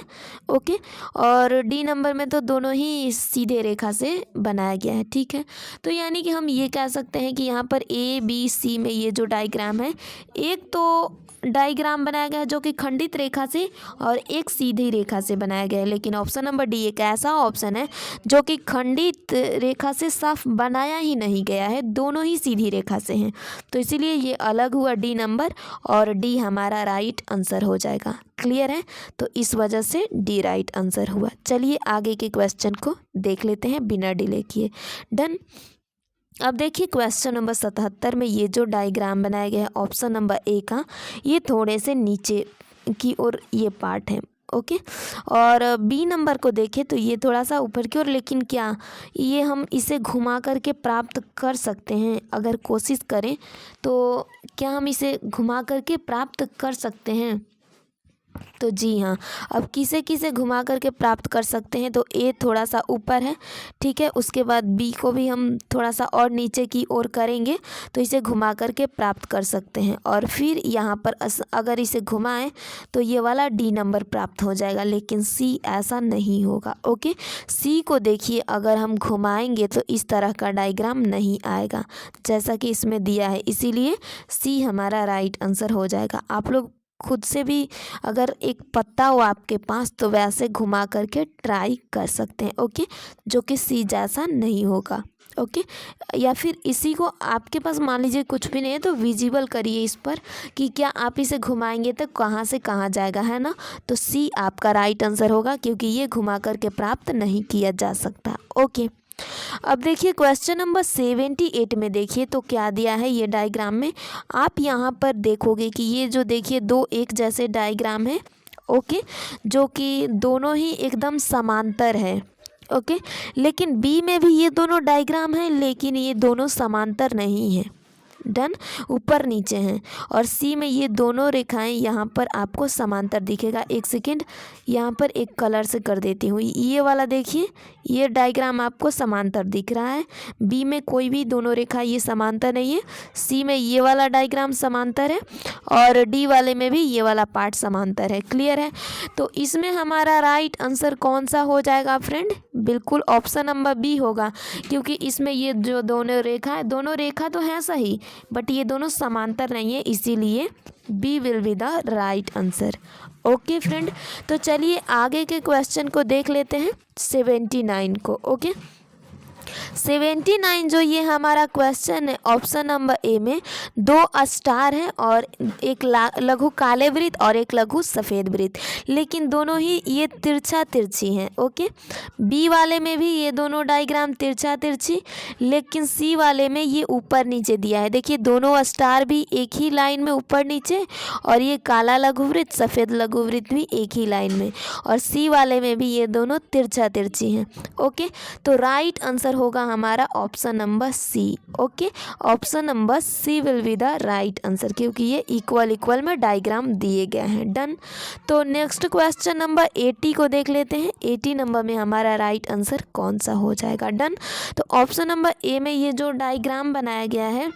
ओके। और डी नंबर में तो दोनों ही सीधे रेखा से बनाया गया है, ठीक है। तो यानी कि हम ये कह सकते हैं कि यहाँ पर ए बी सी में ये जो डायग्राम है, एक तो डायग्राम बनाया गया है जो कि खंडित रेखा से और एक सीधी रेखा से बनाया गया है, लेकिन ऑप्शन नंबर डी एक ऐसा ऑप्शन है जो कि खंडित रेखा से साफ बनाया ही नहीं गया है, दोनों ही सीधी रेखा से हैं, तो इसीलिए ये अलग हुआ डी नंबर, और डी हमारा राइट आंसर हो जाएगा, क्लियर है। तो इस वजह से डी राइट आंसर हुआ। चलिए आगे के क्वेश्चन को देख लेते हैं बिना डिले किए, डन। अब देखिए क्वेश्चन नंबर 77 में ये जो डायग्राम बनाया गया है ऑप्शन नंबर ए का, ये थोड़े से नीचे की ओर ये पार्ट है, ओके। और बी नंबर को देखें तो ये थोड़ा सा ऊपर की ओर, लेकिन क्या ये हम इसे घुमा करके प्राप्त कर सकते हैं? अगर कोशिश करें तो क्या हम इसे घुमा करके प्राप्त कर सकते हैं? तो जी हाँ, अब किसे किसे घुमा करके प्राप्त कर सकते हैं, तो ए थोड़ा सा ऊपर है, ठीक है, उसके बाद बी को भी हम थोड़ा सा और नीचे की ओर करेंगे तो इसे घुमा करके प्राप्त कर सकते हैं, और फिर यहाँ पर अगर इसे घुमाएं तो ये वाला डी नंबर प्राप्त हो जाएगा, लेकिन सी ऐसा नहीं होगा, ओके। सी को देखिए, अगर हम घुमाएंगे तो इस तरह का डायग्राम नहीं आएगा जैसा कि इसमें दिया है, इसीलिए सी हमारा राइट आंसर हो जाएगा। आप लोग खुद से भी अगर एक पत्ता हो आपके पास तो वैसे घुमा करके ट्राई कर सकते हैं, ओके, जो कि सी जैसा नहीं होगा, ओके। या फिर इसी को आपके पास मान लीजिए कुछ भी नहीं है तो विजिबल करिए इस पर कि क्या आप इसे घुमाएंगे तो कहाँ से कहाँ जाएगा, है ना। तो सी आपका राइट आंसर होगा, क्योंकि ये घुमा करके प्राप्त नहीं किया जा सकता, ओके। अब देखिए क्वेश्चन नंबर 78 में देखिए तो क्या दिया है ये डायग्राम में, आप यहाँ पर देखोगे कि ये जो देखिए दो एक जैसे डायग्राम है, ओके, जो कि दोनों ही एकदम समांतर है, ओके। लेकिन बी में भी ये दोनों डायग्राम है, लेकिन ये दोनों समांतर नहीं है, डन, ऊपर नीचे हैं। और सी में ये दोनों रेखाएं यहाँ पर आपको समांतर दिखेगा। एक सेकेंड, यहाँ पर एक कलर से कर देती हूँ, ये वाला देखिए, ये डायग्राम आपको समांतर दिख रहा है। बी में कोई भी दोनों रेखा ये समांतर नहीं है, सी में ये वाला डायग्राम समांतर है, और डी वाले में भी ये वाला पार्ट समांतर है, क्लियर है। तो इसमें हमारा राइट आंसर कौन सा हो जाएगा फ्रेंड? बिल्कुल ऑप्शन नंबर बी होगा, क्योंकि इसमें ये जो दोनों रेखा है, दोनों रेखा तो है सही, बट ये दोनों समांतर नहीं है, इसीलिए B will be the right answer, okay friend. तो चलिए आगे के क्वेश्चन को देख लेते हैं 79 को, ओके। 79 जो ये हमारा क्वेश्चन है ऑप्शन नंबर ए में दो स्टार है और एक लघु काले वृत्त और एक लघु सफ़ेद वृत्त, लेकिन दोनों ही ये तिरछा तिरछी हैं, ओके। बी वाले में भी ये दोनों डायग्राम तिरछा तिरछी, लेकिन सी वाले में ये ऊपर नीचे दिया है। देखिए दोनों स्टार भी एक ही लाइन में ऊपर नीचे, और ये काला लघु वृत्त सफ़ेद लघु वृत्त भी एक ही लाइन में, और सी वाले में भी ये दोनों तिरछा तिरछी हैं, ओके। तो राइट आंसर होगा हमारा option number C, okay. Option number C will be the right answer, क्योंकि ये इक्वल में डायग्राम दिए गए हैं, डन। तो नेक्स्ट क्वेश्चन नंबर 80 को देख लेते हैं। 80 नंबर में हमारा राइट आंसर कौन सा हो जाएगा, डन। तो ऑप्शन नंबर ए में ये जो डायग्राम बनाया गया है,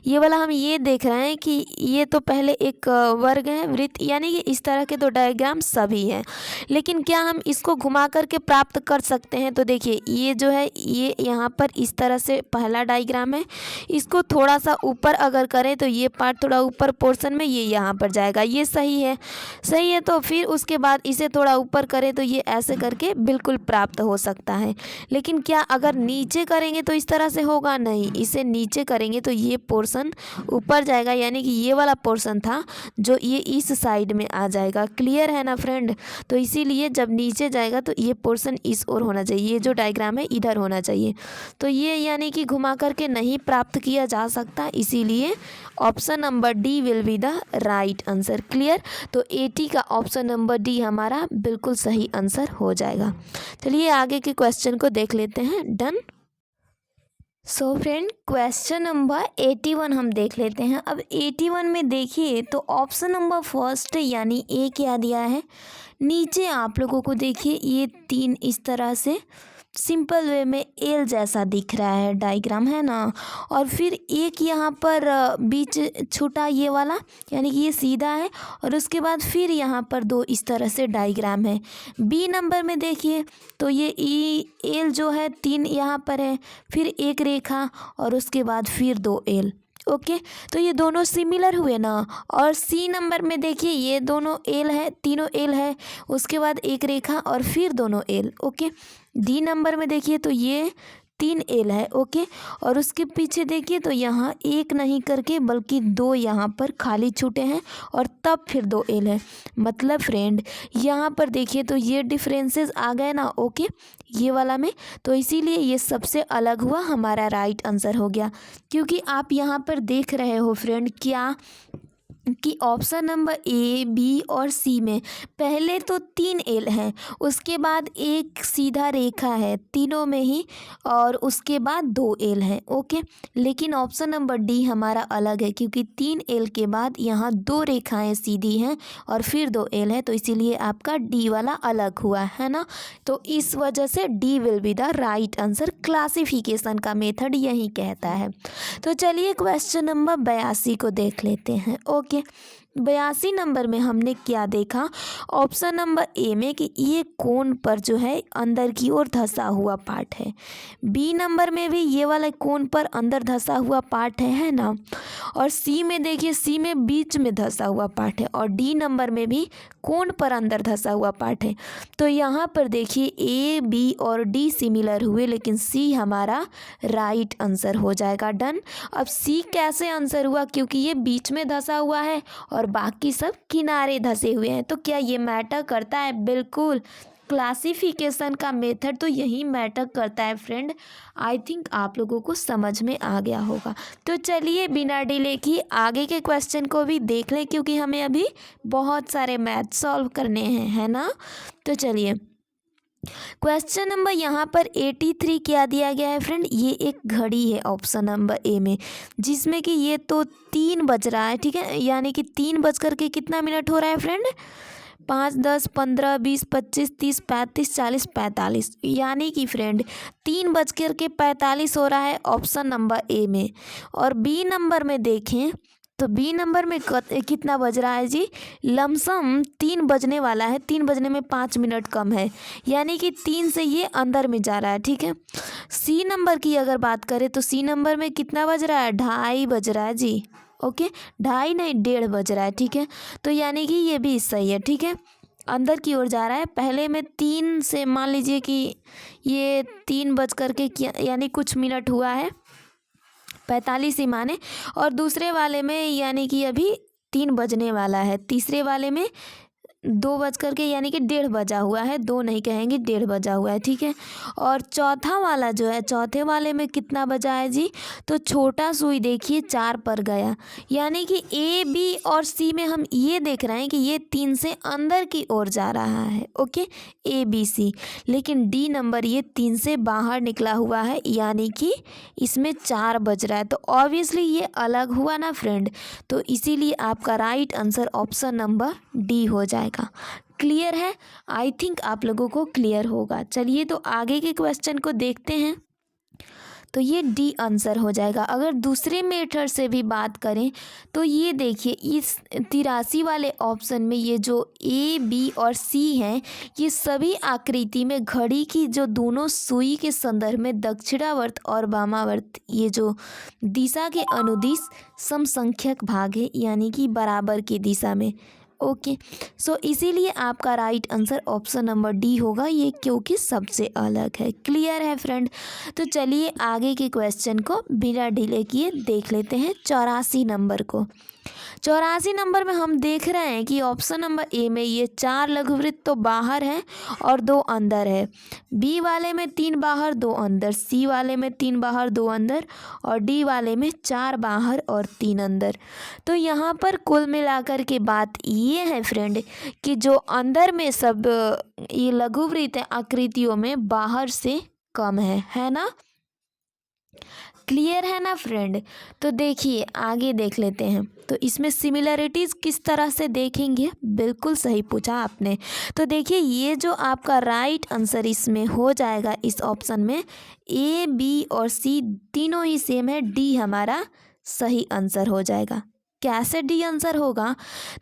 ये वाला हम ये देख रहे हैं कि ये तो पहले एक वर्ग है, वृत्त, यानी कि इस तरह के तो डायग्राम सभी हैं, लेकिन क्या हम इसको घुमा करके प्राप्त कर सकते हैं? तो देखिए ये जो है ये यहाँ पर इस तरह से पहला डायग्राम है, इसको थोड़ा सा ऊपर अगर करें तो ये पार्ट थोड़ा ऊपर पोर्शन में ये यहाँ पर जाएगा, ये सही है, सही है। तो फिर उसके बाद इसे थोड़ा ऊपर करें तो ये ऐसे करके बिल्कुल प्राप्त हो सकता है, लेकिन क्या अगर नीचे करेंगे तो इस तरह से होगा? नहीं, इसे नीचे करेंगे तो ये पोर्शन ऊपर जाएगा, यानी कि ये वाला पोर्शन था जो ये इस साइड में आ जाएगा। क्लियर है ना फ्रेंड? तो इसीलिए जब नीचे जाएगा तो ये पोर्शन इस ओर होना चाहिए, ये जो डायग्राम है इधर होना चाहिए। तो ये यानी कि घुमा करके नहीं प्राप्त किया जा सकता, इसीलिए option number D will be the right answer. Clear? तो 80 का ऑप्शन नंबर डी हमारा बिल्कुल सही आंसर हो जाएगा। चलिए आगे के क्वेश्चन को देख लेते हैं। Done. So friend question number 81 हम देख लेते हैं। अब 81 में देखिए तो ऑप्शन नंबर फर्स्ट यानी ए क्या दिया है। नीचे आप लोगों को देखिए ये 3 इस तरह से सिंपल वे में एल जैसा दिख रहा है, डायग्राम है ना। और फिर एक यहाँ पर बीच छूटा ये वाला, यानी कि ये सीधा है, और उसके बाद फिर यहाँ पर 2 इस तरह से डायग्राम है। बी नंबर में देखिए तो ये ई एल जो है 3 यहाँ पर है, फिर एक रेखा और उसके बाद फिर 2 एल। ओके, तो ये दोनों सिमिलर हुए ना। और सी नंबर में देखिए ये दोनों एल है, तीनों एल है, उसके बाद एक रेखा और फिर दोनों एल। ओके, डी नंबर में देखिए तो ये 3 एल है। ओके, और उसके पीछे देखिए तो यहाँ एक नहीं करके बल्कि 2 यहाँ पर खाली छूटे हैं और तब फिर 2 एल है। मतलब फ्रेंड यहाँ पर देखिए तो ये डिफरेंसेस आ गए ना। ओके, ये वाला में, तो इसीलिए ये सबसे अलग हुआ, हमारा राइट आंसर हो गया। क्योंकि आप यहाँ पर देख रहे हो फ्रेंड क्या कि ऑप्शन नंबर ए, बी और सी में पहले तो 3 एल हैं, उसके बाद एक सीधा रेखा है तीनों में ही, और उसके बाद 2 एल हैं। ओके, लेकिन ऑप्शन नंबर डी हमारा अलग है, क्योंकि 3 एल के बाद यहाँ 2 रेखाएं सीधी हैं और फिर 2 एल है, तो इसीलिए आपका डी वाला अलग हुआ है ना। तो इस वजह से D will be the right answer. Classification का मेथड यही कहता है। तो चलिए क्वेश्चन नंबर 82 को देख लेते हैं। ओके, 82 नंबर में हमने क्या देखा, ऑप्शन नंबर ए में कि ये कोण पर जो है अंदर की ओर धंसा हुआ पार्ट है। बी नंबर में भी ये वाला कोण पर अंदर धंसा हुआ पार्ट है ना। और सी में देखिए, सी में बीच में धंसा हुआ पार्ट है, और डी नंबर में भी कोण पर अंदर धंसा हुआ पार्ट है। तो यहाँ पर देखिए ए, बी और डी सिमिलर हुए, लेकिन सी हमारा राइट आंसर हो जाएगा। डन। अब सी कैसे आंसर हुआ, क्योंकि ये बीच में धंसा हुआ है और बाकी सब किनारे धंसे हुए हैं। तो क्या ये मैटर करता है? बिल्कुल, क्लासिफिकेशन का मेथड तो यही मैटर करता है फ्रेंड। आई थिंक आप लोगों को समझ में आ गया होगा। तो चलिए बिना डिले किए आगे के क्वेश्चन को भी देख लें, क्योंकि हमें अभी बहुत सारे मैथ सॉल्व करने हैं, है ना। तो चलिए क्वेश्चन नंबर यहाँ पर 83 क्या दिया गया है फ्रेंड। ये एक घड़ी है ऑप्शन नंबर ए में, जिसमें कि ये तो 3 बज रहा है, ठीक है, यानी कि 3 बज करके कितना मिनट हो रहा है फ्रेंड, 5, 10, 15, 20, 25, 30, 35, 40, 45, यानी कि फ्रेंड 3 बज करके 45 हो रहा है ऑप्शन नंबर ए में। और बी नंबर में देखें तो बी नंबर में कितना बज रहा है जी, लमसम 3 बजने वाला है, 3 बजने में 5 मिनट कम है, यानी कि 3 से ये अंदर में जा रहा है, ठीक है। सी नंबर की अगर बात करें तो सी नंबर में कितना बज रहा है, 2:30 बज रहा है जी। ओके, 2:30 नहीं 1:30 बज रहा है, ठीक है। तो यानी कि ये भी सही है, ठीक है, अंदर की ओर जा रहा है। पहले में 3 से मान लीजिए कि ये 3 बज करके यानी कुछ मिनट हुआ है, 45 ही माने, और दूसरे वाले में यानी कि अभी 3 बजने वाला है, तीसरे वाले में 2 बज करके यानी कि 1:30 बजा हुआ है, 2 नहीं कहेंगे 1:30 बजा हुआ है, ठीक है। और चौथा वाला जो है, चौथे वाले में कितना बजा है जी, तो छोटा सुई देखिए 4 पर गया, यानी कि ए, बी और सी में हम ये देख रहे हैं कि ये 3 से अंदर की ओर जा रहा है। ओके, ए, बी, सी, लेकिन डी नंबर ये 3 से बाहर निकला हुआ है, यानी कि इसमें 4 बज रहा है। तो ऑब्वियसली ये अलग हुआ ना फ्रेंड, तो इसीलिए आपका right answer option number D हो जाएगा। क्लियर है? आई थिंक आप लोगों को क्लियर होगा। चलिए तो आगे के क्वेश्चन को देखते हैं। तो ये डी आंसर हो जाएगा। अगर दूसरे मेथड से भी बात करें तो ये देखिए इस 83 वाले ऑप्शन में ये जो ए, बी और सी हैं, ये सभी आकृति में घड़ी की जो दोनों सुई के संदर्भ में दक्षिणावर्त और वामावर्त ये जो दिशा के अनुदिश समसंख्यक भाग है, यानी कि बराबर की दिशा में। ओके, सो इसीलिए आपका right answer option number D होगा, ये क्योंकि सबसे अलग है। क्लियर है फ्रेंड? तो चलिए आगे के क्वेश्चन को बिना डिले किए देख लेते हैं। 84 नंबर को, 84 नंबर में हम देख रहे हैं कि ऑप्शन नंबर ए में ये 4 लघुवृत्त तो बाहर हैं और 2 अंदर है, बी वाले में 3 बाहर 2 अंदर, सी वाले में 3 बाहर 2 अंदर और डी वाले में 4 बाहर और 3 अंदर। तो यहाँ पर कुल मिलाकर के बात ये है फ्रेंड कि जो अंदर में सब ये लघुवृत्त हैं आकृतियों में बाहर से कम है ना? क्लियर है ना फ्रेंड? तो देखिए आगे देख लेते हैं। तो इसमें सिमिलरिटीज़ किस तरह से देखेंगे, बिल्कुल सही पूछा आपने। तो देखिए ये जो आपका राइट आंसर इसमें हो जाएगा, इस ऑप्शन में ए बी और सी तीनों ही सेम है, डी हमारा सही आंसर हो जाएगा। कैसे डी आंसर होगा?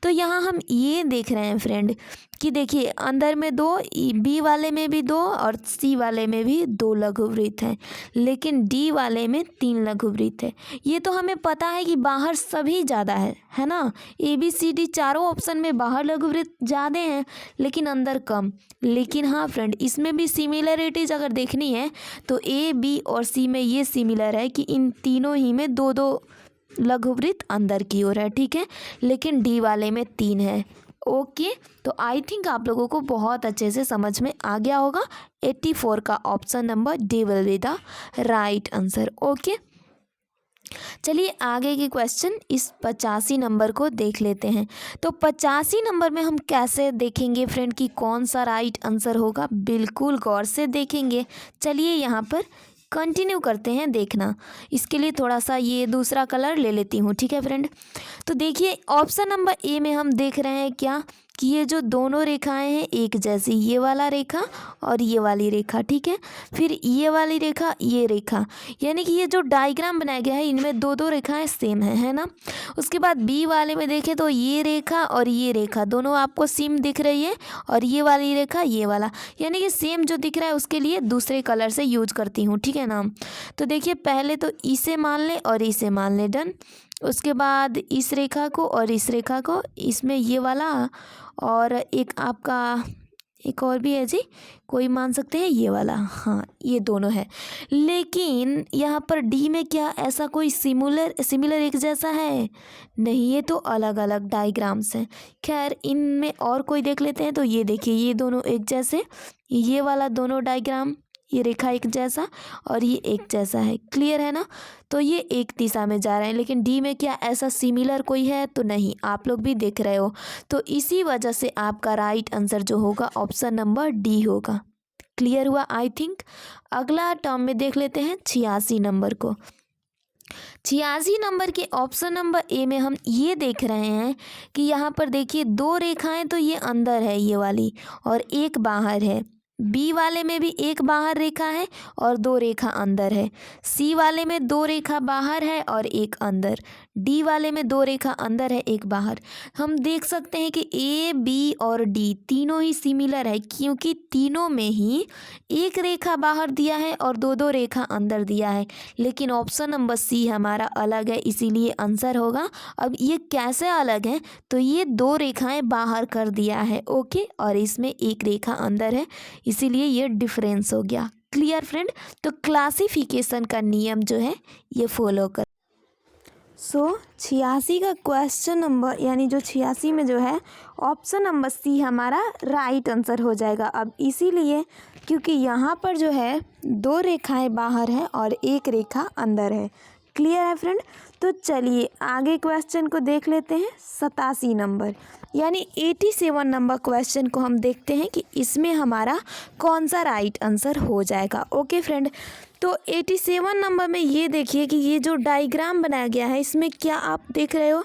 तो यहाँ हम ये देख रहे हैं फ्रेंड कि देखिए अंदर में 2, बी वाले में भी 2 और सी वाले में भी 2 लघुवृत्त हैं, लेकिन डी वाले में 3 लघुवृत्त है। ये तो हमें पता है कि बाहर सभी ज़्यादा है ना? ए बी सी डी चारों ऑप्शन में बाहर लघुवृत्त ज़्यादा हैं लेकिन अंदर कम। लेकिन हाँ फ्रेंड, इसमें भी सिमिलरिटीज़ अगर देखनी है तो ए बी और सी में ये सिमिलर है कि इन तीनों ही में 2-2 लघुवृत्त अंदर की ओर है, ठीक है, लेकिन डी वाले में 3 है। ओके, तो आई थिंक आप लोगों को बहुत अच्छे से समझ में आ गया होगा। 84 का option number D will be the right answer. Okay, चलिए आगे के क्वेश्चन इस 85 नंबर को देख लेते हैं। तो 85 नंबर में हम कैसे देखेंगे फ्रेंड कि कौन सा राइट आंसर होगा, बिल्कुल गौर से देखेंगे। चलिए यहाँ पर कंटिन्यू करते हैं देखना। इसके लिए थोड़ा सा ये दूसरा कलर ले लेती हूँ, ठीक है फ्रेंड? तो देखिए ऑप्शन नंबर ए में हम देख रहे हैं क्या कि ये जो दोनों रेखाएं हैं एक जैसी, ये वाला रेखा और ये वाली रेखा, ठीक है, फिर ये वाली रेखा, ये रेखा, यानी कि ये जो डायग्राम बनाया गया है इनमें 2-2 रेखाएं सेम है ना? उसके बाद बी वाले में देखें तो ये रेखा और ये रेखा दोनों आपको सेम दिख रही है और ये वाली रेखा ये वाला, यानी कि सेम जो दिख रहा है उसके लिए दूसरे कलर से यूज करती हूँ, ठीक है ना? तो देखिए पहले तो इसे मान लें और इसे मान लें, डन। उसके बाद इस रेखा को और इस रेखा को, इसमें ये वाला और एक आपका एक और भी है जी, कोई मान सकते हैं ये वाला, हाँ ये दोनों है। लेकिन यहाँ पर डी में क्या ऐसा कोई सिमिलर एक जैसा है? नहीं, ये तो अलग अलग डायग्राम्स हैं। खैर इनमें और कोई देख लेते हैं। तो ये देखिए ये दोनों एक जैसे, ये वाला दोनों डायग्राम, ये रेखा एक जैसा और ये एक जैसा है। क्लियर है ना? तो ये एक दिशा में जा रहे हैं, लेकिन डी में क्या ऐसा सिमिलर कोई है? तो नहीं, आप लोग भी देख रहे हो। तो इसी वजह से आपका राइट आंसर जो होगा ऑप्शन नंबर डी होगा। क्लियर हुआ आई थिंक? अगला टर्म में देख लेते हैं 86 नंबर को। 86 नंबर के ऑप्शन नंबर ए में हम ये देख रहे हैं कि यहाँ पर देखिए 2 रेखाएं तो ये अंदर है ये वाली और एक बाहर है। बी वाले में भी एक बाहर रेखा है और 2 रेखा अंदर है। सी वाले में 2 रेखा बाहर है और एक अंदर। डी वाले में 2 रेखा अंदर है एक बाहर। हम देख सकते हैं कि ए बी और डी तीनों ही सिमिलर है, क्योंकि तीनों में ही एक रेखा बाहर दिया है और 2-2 रेखा अंदर दिया है। लेकिन ऑप्शन नंबर सी हमारा अलग है, इसीलिए आंसर होगा। अब ये कैसे अलग है? तो ये 2 रेखाएं बाहर कर दिया है, ओके, और इसमें एक रेखा अंदर है, इसीलिए ये डिफरेंस हो गया। Clear friend? तो क्लासिफिकेशन का नियम जो है ये फॉलो कर। 86 का क्वेश्चन नंबर यानी जो 86 में जो है ऑप्शन नंबर सी हमारा राइट आंसर हो जाएगा। अब इसीलिए क्योंकि यहाँ पर जो है 2 रेखाएं बाहर है और एक रेखा अंदर है। क्लियर है फ्रेंड? तो चलिए आगे क्वेश्चन को देख लेते हैं। 87 नंबर यानी 87 नंबर क्वेश्चन को हम देखते हैं कि इसमें हमारा कौन सा राइट आंसर हो जाएगा। ओके फ्रेंड, तो 87 नंबर में ये देखिए कि ये जो डायग्राम बनाया गया है इसमें क्या आप देख रहे हो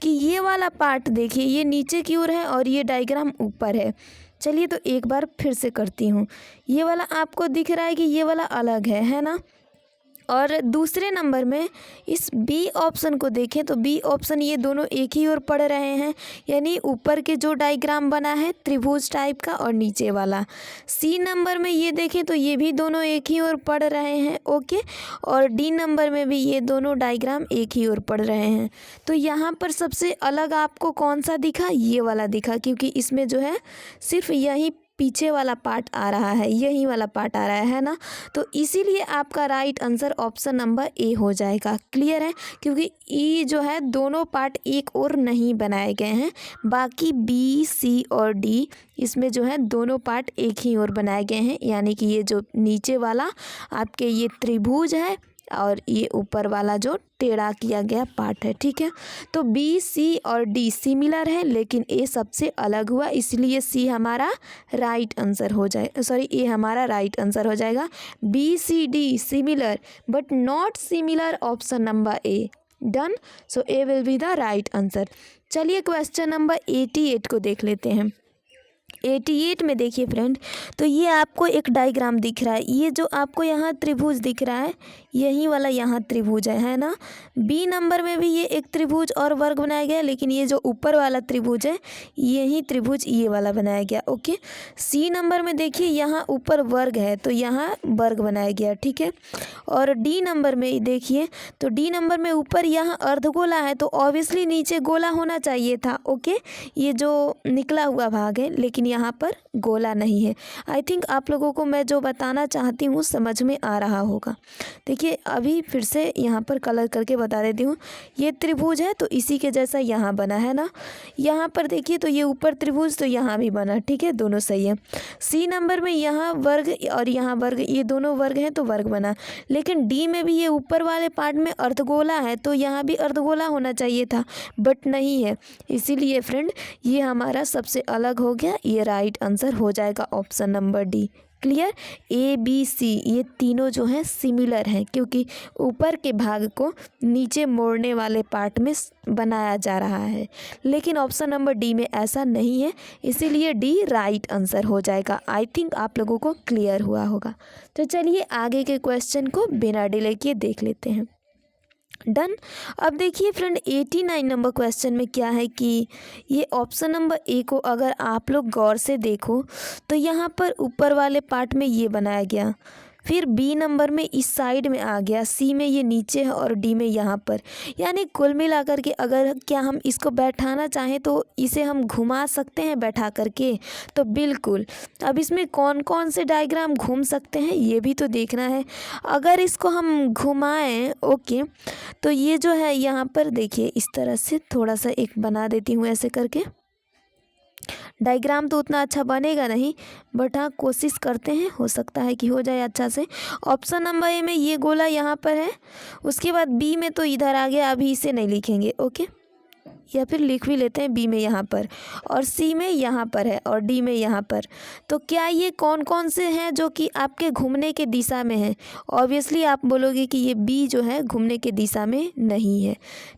कि ये वाला पार्ट देखिए ये नीचे की ओर है और ये डायग्राम ऊपर है। चलिए तो एक बार फिर से करती हूँ। ये वाला आपको दिख रहा है कि ये वाला अलग है ना? और दूसरे नंबर में इस बी ऑप्शन को देखें तो बी ऑप्शन ये दोनों एक ही ओर पड़ रहे हैं, यानी ऊपर के जो डायग्राम बना है त्रिभुज टाइप का और नीचे वाला। सी नंबर में ये देखें तो ये भी दोनों एक ही ओर पड़ रहे हैं, ओके। और डी नंबर में भी ये दोनों डायग्राम एक ही ओर पड़ रहे हैं। तो यहाँ पर सबसे अलग आपको कौन सा दिखा? ये वाला दिखा, क्योंकि इसमें जो है सिर्फ यही पीछे वाला पार्ट आ रहा है, यही वाला पार्ट आ रहा है ना। तो इसीलिए आपका राइट आंसर ऑप्शन नंबर ए हो जाएगा। क्लियर है? क्योंकि ई जो है दोनों पार्ट एक और नहीं बनाए गए हैं, बाकी बी सी और डी इसमें जो है दोनों पार्ट एक ही ओर बनाए गए हैं, यानी कि ये जो नीचे वाला आपके ये त्रिभुज है और ये ऊपर वाला जो टेढ़ा किया गया पार्ट है, ठीक है। तो बी सी और डी सिमिलर है, लेकिन ए सबसे अलग हुआ, इसलिए सी हमारा राइट आंसर हो जाए, सॉरी ए हमारा राइट आंसर हो जाएगा। B C D similar but not similar, option number A. Done. So A will be the right answer. चलिए क्वेश्चन नंबर 88 को देख लेते हैं। 88 में देखिए फ्रेंड, तो ये आपको एक डायग्राम दिख रहा है, ये जो आपको यहाँ त्रिभुज दिख रहा है यही वाला यहाँ त्रिभुज है ना। बी नंबर में भी ये एक त्रिभुज और वर्ग बनाया गया, लेकिन ये जो ऊपर वाला त्रिभुज है यही त्रिभुज ये वाला बनाया गया, ओके। सी नंबर में देखिए यहाँ ऊपर वर्ग है तो यहाँ वर्ग बनाया गया, ठीक है। और डी नंबर में देखिए तो डी नंबर में ऊपर यहाँ अर्धगोला है, तो ऑब्वियसली नीचे गोला होना चाहिए था, ओके। ये जो निकला हुआ भाग है, लेकिन यहाँ पर गोला नहीं है। आई थिंक आप लोगों को मैं जो बताना चाहती हूँ समझ में आ रहा होगा। देखिए अभी फिर से यहाँ पर कलर करके बता देती हूँ। ये त्रिभुज है तो इसी के जैसा यहाँ बना है ना। यहाँ पर देखिए तो ये ऊपर त्रिभुज तो यहाँ भी बना, ठीक है, दोनों सही है। सी नंबर में यहाँ वर्ग और यहाँ वर्ग, ये दोनों वर्ग हैं तो वर्ग बना। लेकिन डी में भी ये ऊपर वाले पार्ट में अर्धगोला है तो यहाँ भी अर्धगोला होना चाहिए था, बट नहीं है, इसीलिए फ्रेंड ये हमारा सबसे अलग हो गया। ये राइट आंसर हो जाएगा option number D. Clear? A B C ये तीनों जो हैं सिमिलर हैं, क्योंकि ऊपर के भाग को नीचे मोड़ने वाले पार्ट में बनाया जा रहा है, लेकिन ऑप्शन नंबर डी में ऐसा नहीं है, इसीलिए डी राइट आंसर हो जाएगा। आई थिंक आप लोगों को क्लियर हुआ होगा। तो चलिए आगे के क्वेश्चन को बिना डिले किए देख लेते हैं। डन। अब देखिए फ्रेंड 89 नंबर क्वेश्चन में क्या है कि ये ऑप्शन नंबर ए को अगर आप लोग गौर से देखो तो यहाँ पर ऊपर वाले पार्ट में ये बनाया गया, फिर बी नंबर में इस साइड में आ गया, सी में ये नीचे है और डी में यहाँ पर, यानी कुल मिलाकर के अगर क्या हम इसको बैठाना चाहें तो इसे हम घुमा सकते हैं बैठा करके, तो बिल्कुल। अब इसमें कौन कौन से डायग्राम घूम सकते हैं ये भी तो देखना है। अगर इसको हम घुमाएं, ओके, तो ये जो है यहाँ पर देखिए इस तरह से थोड़ा सा एक बना देती हूँ ऐसे करके। डायग्राम तो उतना अच्छा बनेगा नहीं, बट हाँ कोशिश करते हैं, हो सकता है कि हो जाए अच्छा से। ऑप्शन नंबर ए में ये गोला यहाँ पर है, उसके बाद बी में तो इधर आ गया, अभी इसे नहीं लिखेंगे, ओके, या फिर लिख भी लेते हैं बी में यहाँ पर, और सी में यहाँ पर है और डी में यहाँ पर। तो क्या ये कौन कौन से हैं जो कि आपके घूमने के दिशा में हैं? ऑब्वियसली आप बोलोगे कि ये बी जो है घूमने के दिशा में नहीं है,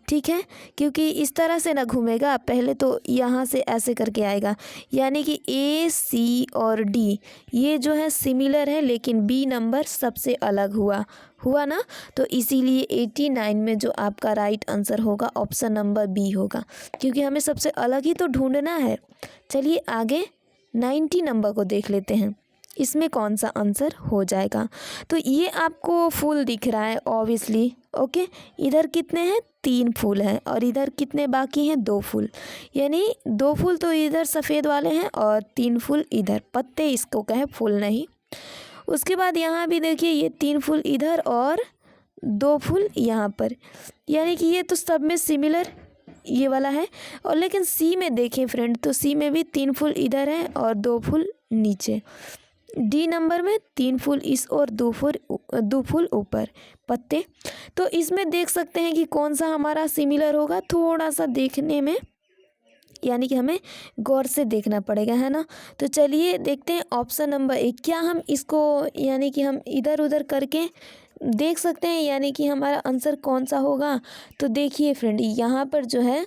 ठीक है, क्योंकि इस तरह से ना घूमेगा, पहले तो यहाँ से ऐसे करके आएगा, यानी कि ए सी और डी ये जो है सिमिलर है, लेकिन बी नंबर सबसे अलग हुआ ना। तो इसीलिए 89 में जो आपका राइट आंसर होगा ऑप्शन नंबर बी होगा, क्योंकि हमें सबसे अलग ही तो ढूंढना है। चलिए आगे 90 नंबर को देख लेते हैं, इसमें कौन सा आंसर हो जाएगा। तो ये आपको फूल दिख रहा है ऑब्वियसली, ओके, इधर कितने हैं? 3 फूल हैं, और इधर कितने बाकी हैं? 2 फूल, यानी 2 फूल तो इधर सफ़ेद वाले हैं और 3 फूल इधर, पत्ते इसको कहें, फूल नहीं। उसके बाद यहाँ भी देखिए ये 3 फूल इधर और 2 फूल यहाँ पर, यानी कि ये तो सब में सिमिलर ये वाला है। और लेकिन सी में देखें फ्रेंड, तो सी में भी 3 फूल इधर हैं और 2 फूल नीचे। डी नंबर में 3 फूल इस और 2 फूल ऊपर पत्ते। तो इसमें देख सकते हैं कि कौन सा हमारा सिमिलर होगा, थोड़ा सा देखने में, यानी कि हमें गौर से देखना पड़ेगा, है ना। तो चलिए देखते हैं ऑप्शन नंबर ए, क्या हम इसको यानी कि हम इधर उधर करके देख सकते हैं, यानी कि हमारा आंसर कौन सा होगा। तो देखिए फ्रेंड यहाँ पर जो है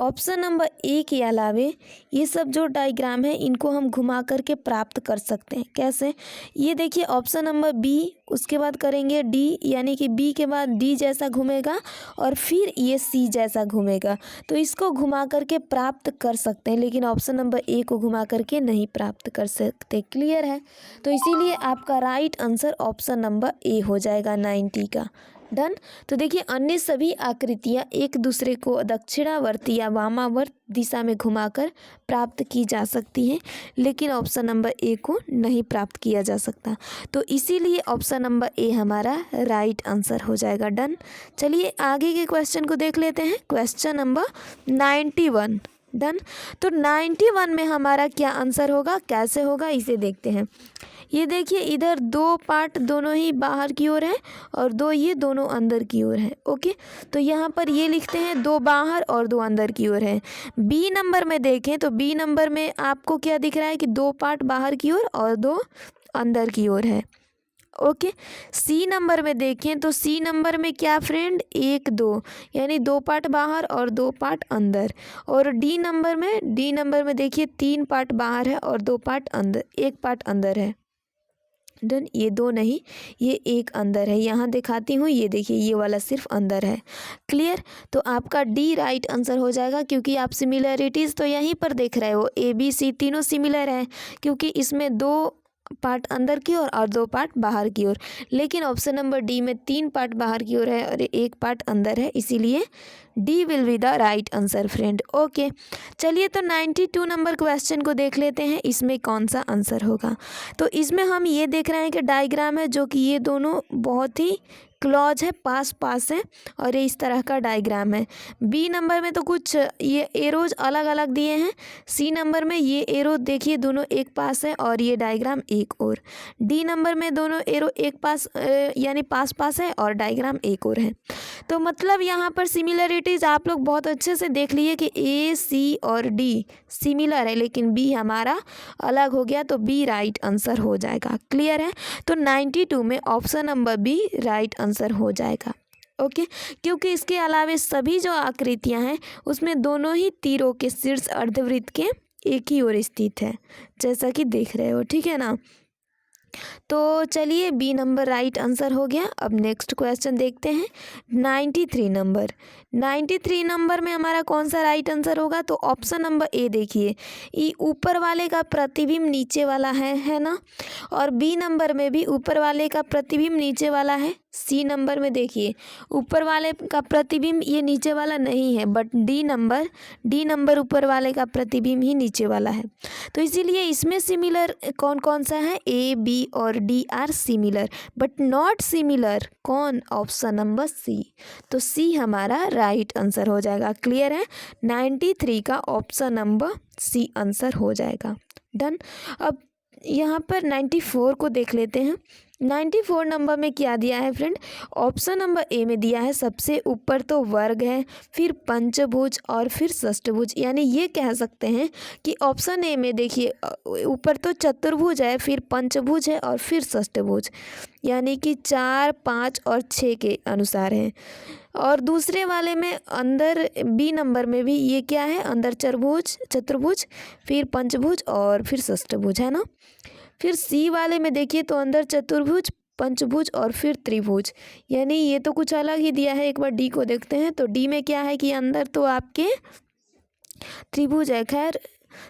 ऑप्शन नंबर ए के अलावे ये सब जो डायग्राम है इनको हम घुमा करके प्राप्त कर सकते हैं। कैसे? ये देखिए ऑप्शन नंबर बी, उसके बाद करेंगे डी, यानी कि बी के बाद डी जैसा घूमेगा और फिर ये सी जैसा घूमेगा, तो इसको घुमा करके प्राप्त कर सकते हैं, लेकिन ऑप्शन नंबर ए को घुमा करके नहीं प्राप्त कर सकते। क्लियर है? तो इसीलिए आपका राइट आंसर ऑप्शन नंबर ए हो जाएगा 90 का। डन। तो देखिए अन्य सभी आकृतियाँ एक दूसरे को दक्षिणावर्ती या वामावर्त दिशा में घुमाकर प्राप्त की जा सकती हैं, लेकिन ऑप्शन नंबर ए को नहीं प्राप्त किया जा सकता, तो इसीलिए ऑप्शन नंबर ए हमारा राइट आंसर हो जाएगा। डन। चलिए आगे के क्वेश्चन को देख लेते हैं। Question number 91। डन। तो 91 में हमारा क्या आंसर होगा, कैसे होगा, इसे देखते हैं। ये देखिए इधर दो पार्ट दोनों ही बाहर की ओर है और दो ये दोनों अंदर की ओर है। ओके, तो यहाँ पर ये लिखते हैं दो बाहर और दो अंदर की ओर है। बी नंबर में देखें तो बी नंबर में आपको क्या दिख रहा है कि दो पार्ट बाहर की ओर और दो अंदर की ओर है। ओके, सी नंबर में देखें तो सी नंबर में क्या फ्रेंड, एक दो, यानी दो पार्ट बाहर और दो पार्ट अंदर। और डी नंबर में देखिए तीन पार्ट बाहर है और दो पार्ट अंदर, एक पार्ट अंदर है। डन। ये दो नहीं, ये एक अंदर है। यहाँ दिखाती हूँ, ये देखिए ये वाला सिर्फ अंदर है। क्लियर? तो आपका डी राइट आंसर हो जाएगा, क्योंकि आप सिमिलरिटीज़ तो यहीं पर देख रहे हो, ए बी सी तीनों सिमिलर है, क्योंकि इसमें दो पार्ट अंदर की ओर और दो पार्ट बाहर की ओर, लेकिन ऑप्शन नंबर डी में तीन पार्ट बाहर की ओर है और एक पार्ट अंदर है, इसीलिए D will be the right answer friend. Okay, चलिए तो 92 नंबर क्वेश्चन को देख लेते हैं, इसमें कौन सा आंसर होगा। तो इसमें हम ये देख रहे हैं कि डायग्राम है जो कि ये दोनों बहुत ही क्लॉज है, पास पास है, और ये इस तरह का डायग्राम है। बी नंबर में तो कुछ ये एरोज अलग अलग दिए हैं। सी नंबर में ये एरो देखिए दोनों एक पास है और ये डायग्राम एक और। डी नंबर में दोनों एरो एक पास यानी पास पास है और डायग्राम एक और है। तो मतलब यहाँ पर सिमिलरिटीज़ आप लोग बहुत अच्छे से देख लिए कि ए सी और डी सिमिलर है, लेकिन बी हमारा अलग हो गया, तो बी राइट आंसर हो जाएगा। क्लियर है? तो 92 में option number B right answer हो जाएगा। ओके, क्योंकि इसके अलावा सभी जो आकृतियां हैं उसमें दोनों ही तीरों के शीर्ष अर्धवृत्त के एक ही ओर स्थित है, जैसा कि देख रहे हो। ठीक है ना? तो चलिए बी नंबर राइट आंसर हो गया। अब नेक्स्ट क्वेश्चन देखते हैं 93 नंबर। 93 नंबर में हमारा कौन सा राइट आंसर होगा, तो ऑप्शन नंबर ए देखिए, ये ऊपर वाले का प्रतिबिंब नीचे वाला है ना, और बी नंबर में भी ऊपर वाले का प्रतिबिंब नीचे वाला है। सी नंबर में देखिए ऊपर वाले का प्रतिबिंब ये नीचे वाला नहीं है, बट डी नंबर ऊपर वाले का प्रतिबिंब ही नीचे वाला है, तो इसीलिए इसमें सिमिलर कौन कौन सा है, ए बी और D are similar, but not similar कौन, ऑप्शन नंबर सी। तो सी हमारा राइट आंसर हो जाएगा। क्लियर है? 93 का ऑप्शन नंबर सी आंसर हो जाएगा। डन। अब यहाँ पर 94 को देख लेते हैं। 94 नंबर में क्या दिया है फ्रेंड, ऑप्शन नंबर ए में दिया है सबसे ऊपर तो वर्ग है, फिर पंचभुज और फिर षष्ठभुज, यानी ये कह सकते हैं कि ऑप्शन ए में देखिए ऊपर तो चतुर्भुज है, फिर पंचभुज है और फिर षष्ठभुज, यानी कि 4, 5 और 6 के अनुसार है। और दूसरे वाले में अंदर बी नंबर में भी ये क्या है, अंदर चतुर्भुज, फिर पंचभुज और फिर षष्ठभुज, है ना। फिर सी वाले में देखिए तो अंदर चतुर्भुज, पंचभुज और फिर त्रिभुज, यानी ये तो कुछ अलग ही दिया है। एक बार डी को देखते हैं, तो डी में क्या है कि अंदर तो आपके त्रिभुज है। खैर,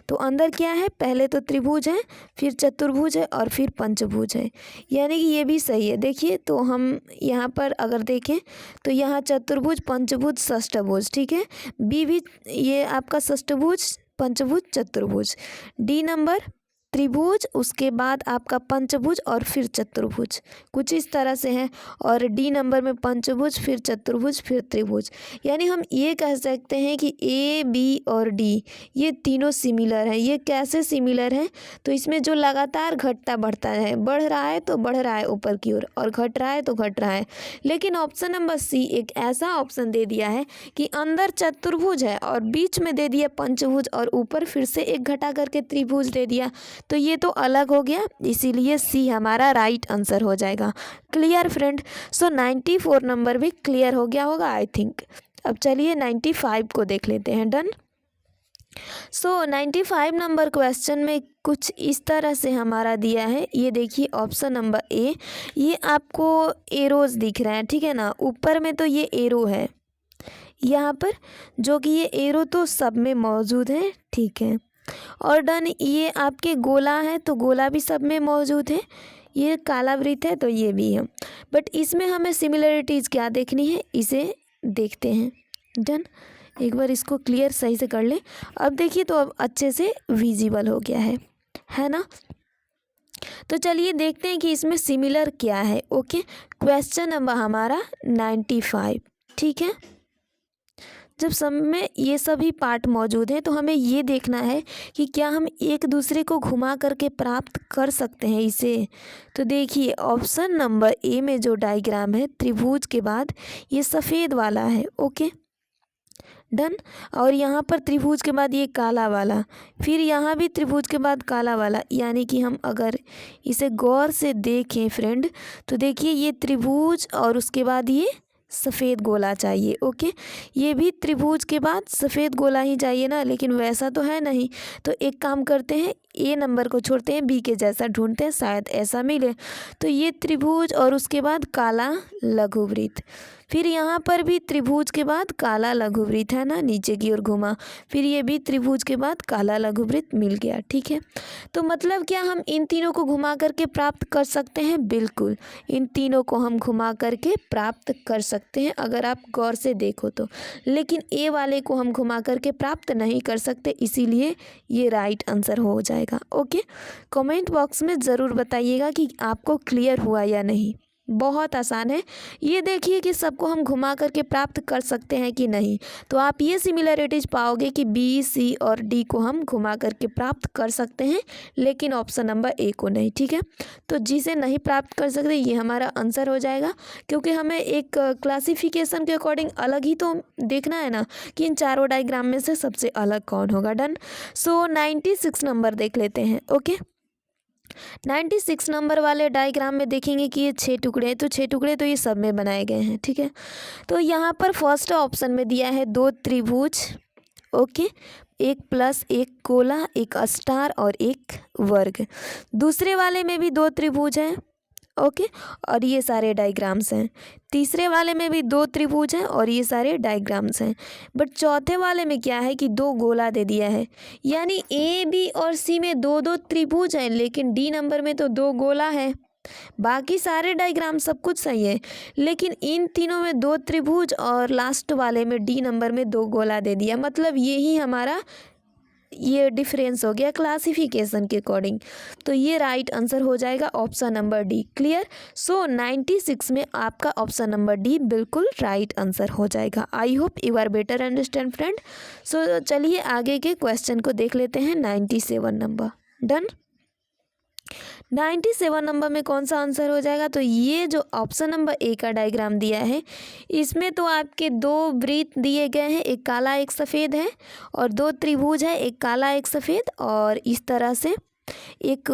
तो अंदर क्या है, पहले तो त्रिभुज है, फिर चतुर्भुज है और फिर पंचभुज है, यानी कि ये भी सही है। देखिए तो हम यहाँ पर अगर देखें तो यहाँ चतुर्भुज, पंचभुज, षष्ठभुज, ठीक है। बी भी ये आपका षष्ठभुज, पंचभुज, चतुर्भुज। डी नंबर त्रिभुज, उसके बाद आपका पंचभुज और फिर चतुर्भुज, कुछ इस तरह से है। और डी नंबर में पंचभुज, फिर चतुर्भुज, फिर त्रिभुज, यानी हम ये कह सकते हैं कि ए बी और डी ये तीनों सिमिलर हैं। ये कैसे सिमिलर हैं, तो इसमें जो लगातार घटता बढ़ता है, बढ़ रहा है तो बढ़ रहा है ऊपर की ओर, और घट रहा है तो घट रहा है। लेकिन ऑप्शन नंबर सी एक ऐसा ऑप्शन दे दिया है कि अंदर चतुर्भुज है और बीच में दे दिया पंचभुज और ऊपर फिर से एक घटा करके त्रिभुज दे दिया, तो ये तो अलग हो गया, इसीलिए सी हमारा राइट आंसर हो जाएगा। Clear friend? सो 94 नंबर भी क्लियर हो गया होगा आई थिंक। अब चलिए 95 को देख लेते हैं। डन। सो 95 नंबर क्वेश्चन में कुछ इस तरह से हमारा दिया है। ये देखिए ऑप्शन नंबर ए, ये आपको एरोज दिख रहे हैं, ठीक है ना। ऊपर में तो ये एरो है यहाँ पर, जो कि ये एरो तो सब में मौजूद है, ठीक है। और डन, ये आपके गोला है तो गोला भी सब में मौजूद है। ये काला वृत्त है तो ये भी है, बट इसमें हमें सिमिलरिटीज़ क्या देखनी है, इसे देखते हैं। डन, एक बार इसको क्लियर सही से कर ले। अब देखिए तो अब अच्छे से विजिबल हो गया है ना। तो चलिए देखते हैं कि इसमें सिमिलर क्या है। ओके, क्वेश्चन नंबर हमारा 95, ठीक है। जब सब में ये सभी पार्ट मौजूद हैं तो हमें ये देखना है कि क्या हम एक दूसरे को घुमा करके प्राप्त कर सकते हैं इसे। तो देखिए ऑप्शन नंबर ए में जो डायग्राम है, त्रिभुज के बाद ये सफ़ेद वाला है। Okay, done. और यहाँ पर त्रिभुज के बाद ये काला वाला, फिर यहाँ भी त्रिभुज के बाद काला वाला, यानी कि हम अगर इसे गौर से देखें फ्रेंड, तो देखिए ये त्रिभुज और उसके बाद ये सफ़ेद गोला चाहिए। ओके, ये भी त्रिभुज के बाद सफ़ेद गोला ही चाहिए ना, लेकिन वैसा तो है नहीं। तो एक काम करते हैं, ए नंबर को छोड़ते हैं, बी के जैसा ढूंढते हैं, शायद ऐसा मिले। तो ये त्रिभुज और उसके बाद काला लघुवृत्त, फिर यहाँ पर भी त्रिभुज के बाद काला लघुवृत्त है ना, नीचे की ओर घुमा, फिर ये भी त्रिभुज के बाद काला लघुवृत्त मिल गया, ठीक है। तो मतलब क्या हम इन तीनों को घुमा करके प्राप्त कर सकते हैं? बिल्कुल, इन तीनों को हम घुमा करके प्राप्त कर सकते हैं अगर आप गौर से देखो तो। लेकिन ए वाले को हम घुमा करके प्राप्त नहीं कर सकते, इसीलिए ये राइट आंसर हो जाएगा। ओके, कमेंट बॉक्स में ज़रूर बताइएगा कि आपको क्लियर हुआ या नहीं। बहुत आसान है, ये देखिए कि सबको हम घुमा करके प्राप्त कर सकते हैं कि नहीं। तो आप ये सिमिलरिटीज पाओगे कि बी, सी और डी को हम घुमा करके प्राप्त कर सकते हैं, लेकिन ऑप्शन नंबर ए को नहीं, ठीक है। तो जिसे नहीं प्राप्त कर सकते ये हमारा आंसर हो जाएगा, क्योंकि हमें एक क्लासिफिकेशन के अकॉर्डिंग अलग ही तो देखना है ना कि इन चारों डायग्राम में से सबसे अलग कौन होगा। डन। सो 96 नंबर देख लेते हैं। ओके, 96 नंबर वाले डायग्राम में देखेंगे कि ये 6 टुकड़े हैं, तो 6 टुकड़े तो ये सब में बनाए गए हैं, ठीक है। तो यहाँ पर फर्स्ट ऑप्शन में दिया है 2 त्रिभुज, ओके, एक प्लस, एक गोला, एक स्टार और एक वर्ग। दूसरे वाले में भी 2 त्रिभुज हैं, ओके, और ये सारे डायग्राम्स हैं। तीसरे वाले में भी 2 त्रिभुज हैं और ये सारे डायग्राम्स हैं। बट चौथे वाले में क्या है कि 2 गोला दे दिया है, यानी ए, बी और सी में 2-2 त्रिभुज हैं, लेकिन डी नंबर में तो 2 गोला है। बाकी सारे डायग्राम सब कुछ सही है, लेकिन इन तीनों में 2 त्रिभुज और लास्ट वाले में डी नंबर में 2 गोला दे दिया। मतलब यही हमारा ये डिफरेंस हो गया क्लासिफिकेशन के अकॉर्डिंग। तो ये राइट आंसर हो जाएगा option number D. Clear. So 96 में आपका ऑप्शन नंबर डी बिल्कुल राइट आंसर हो जाएगा। I hope you are better understand friend. So चलिए आगे के क्वेश्चन को देख लेते हैं। 97 नंबर। डन। 97 नंबर में कौन सा आंसर हो जाएगा? तो ये जो ऑप्शन नंबर ए का डायग्राम दिया है, इसमें तो आपके 2 वृत्त दिए गए हैं, एक काला एक सफ़ेद है, और 2 त्रिभुज है, एक काला एक सफ़ेद, और इस तरह से एक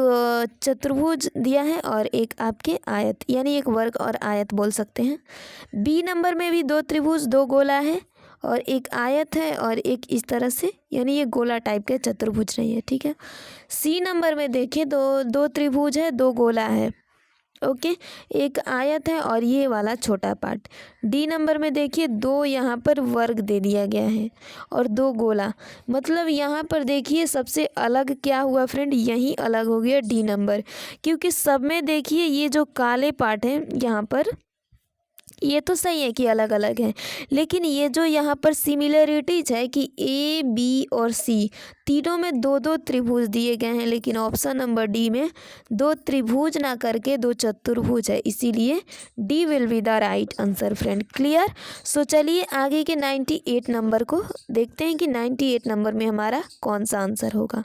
चतुर्भुज दिया है और एक आपके आयत, यानी एक वर्ग और आयत बोल सकते हैं। बी नंबर में भी 2 त्रिभुज 2 गोला है और एक आयत है और एक इस तरह से, यानी ये गोला टाइप के चतुर्भुज नहीं है, ठीक है। सी नंबर में देखें तो 2 त्रिभुज है 2 गोला है, ओके, एक आयत है और ये वाला छोटा पार्ट। डी नंबर में देखिए 2 यहाँ पर वर्ग दे दिया गया है और 2 गोला। मतलब यहाँ पर देखिए सबसे अलग क्या हुआ फ्रेंड, यही अलग हो गया डी नंबर, क्योंकि सब में देखिए ये जो काले पार्ट है यहाँ पर, ये तो सही है कि अलग अलग है, लेकिन ये जो यहाँ पर सिमिलरिटीज है कि ए, बी और सी तीनों में 2-2 त्रिभुज दिए गए हैं, लेकिन ऑप्शन नंबर डी में 2 त्रिभुज ना करके 2 चतुर्भुज है, इसीलिए D will be the right answer friend. Clear. So चलिए आगे के 98 नंबर को देखते हैं कि 98 नंबर में हमारा कौन सा आंसर होगा।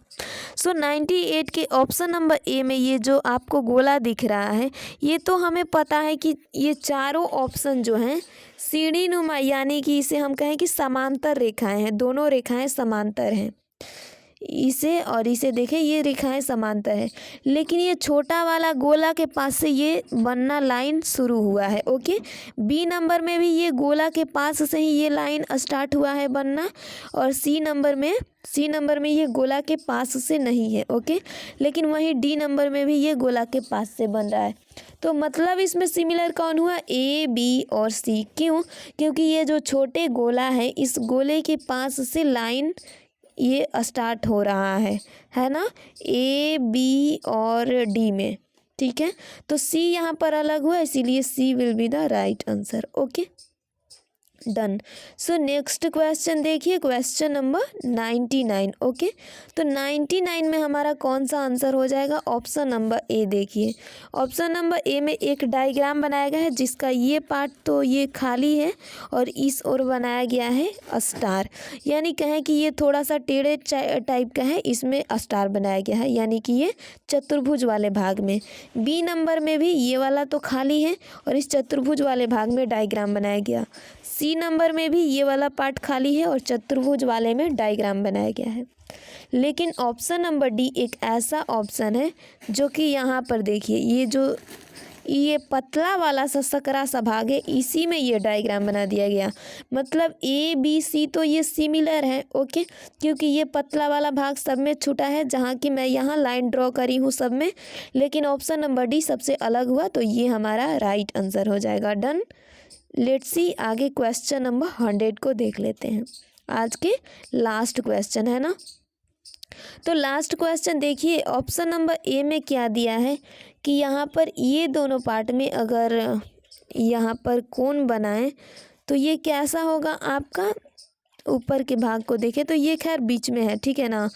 सो 98 के ऑप्शन नंबर ए में ये जो आपको गोला दिख रहा है, ये तो हमें पता है कि ये चारों ऑप्शन जो हैं सीढ़ी नुमा, यानी कि इसे हम कहें कि समांतर रेखाएं हैं, दोनों रेखाएं समांतर हैं। इसे और इसे देखें, ये रेखाएं समांतर है, लेकिन ये छोटा वाला गोला के पास से ये बनना लाइन शुरू हुआ है। ओके, बी नंबर में भी ये गोला के पास से ही ये लाइन स्टार्ट हुआ है बनना, और सी नंबर में ये गोला के पास से नहीं है। ओके, लेकिन वहीं डी नंबर में भी ये गोला के पास से बन रहा है। तो मतलब इसमें सिमिलर कौन हुआ, ए, बी और सी। क्यों? क्योंकि ये जो छोटे गोला है, इस गोले के पास से लाइन ये स्टार्ट हो रहा है ना, ए, बी और डी में। ठीक है, तो सी यहाँ पर अलग हुआ, इसीलिए C will be the right answer. Okay, done. So next question देखिए, क्वेश्चन नंबर 99। ओके, तो 99 में हमारा कौन सा आंसर हो जाएगा, ऑप्शन नंबर ए। देखिए ऑप्शन नंबर ए में एक डायग्राम बनाया गया है, जिसका ये पार्ट तो ये खाली है और इस ओर बनाया गया है स्टार, यानी कहें कि ये थोड़ा सा टेढ़े टाइप का है, इसमें स्टार बनाया गया है, यानी कि ये चतुर्भुज वाले भाग में। बी नंबर में भी ये वाला तो खाली है और इस चतुर्भुज वाले भाग में डायग्राम बनाया गया। सी नंबर में भी ये वाला पार्ट खाली है और चतुर्भुज वाले में डायग्राम बनाया गया है। लेकिन ऑप्शन नंबर डी एक ऐसा ऑप्शन है जो कि यहाँ पर देखिए, ये पतला वाला सा सकरा सा भाग है, इसी में ये डायग्राम बना दिया गया। मतलब ए, बी, सी तो ये सिमिलर है। ओके, क्योंकि ये पतला वाला भाग सब में छूटा है, जहाँ की मैं यहाँ लाइन ड्रॉ करी हूँ सब में, लेकिन ऑप्शन नंबर डी सबसे अलग हुआ, तो ये हमारा राइट आंसर हो जाएगा। डन। लेट्स सी आगे क्वेश्चन नंबर 100 को देख लेते हैं। आज के लास्ट क्वेश्चन है ना, तो लास्ट क्वेश्चन देखिए, ऑप्शन नंबर ए में क्या दिया है कि यहाँ पर ये दोनों पार्ट में अगर यहाँ पर कोण बनाए तो ये कैसा होगा आपका, ऊपर के भाग को देखें तो ये खैर बीच में है, ठीक है ना।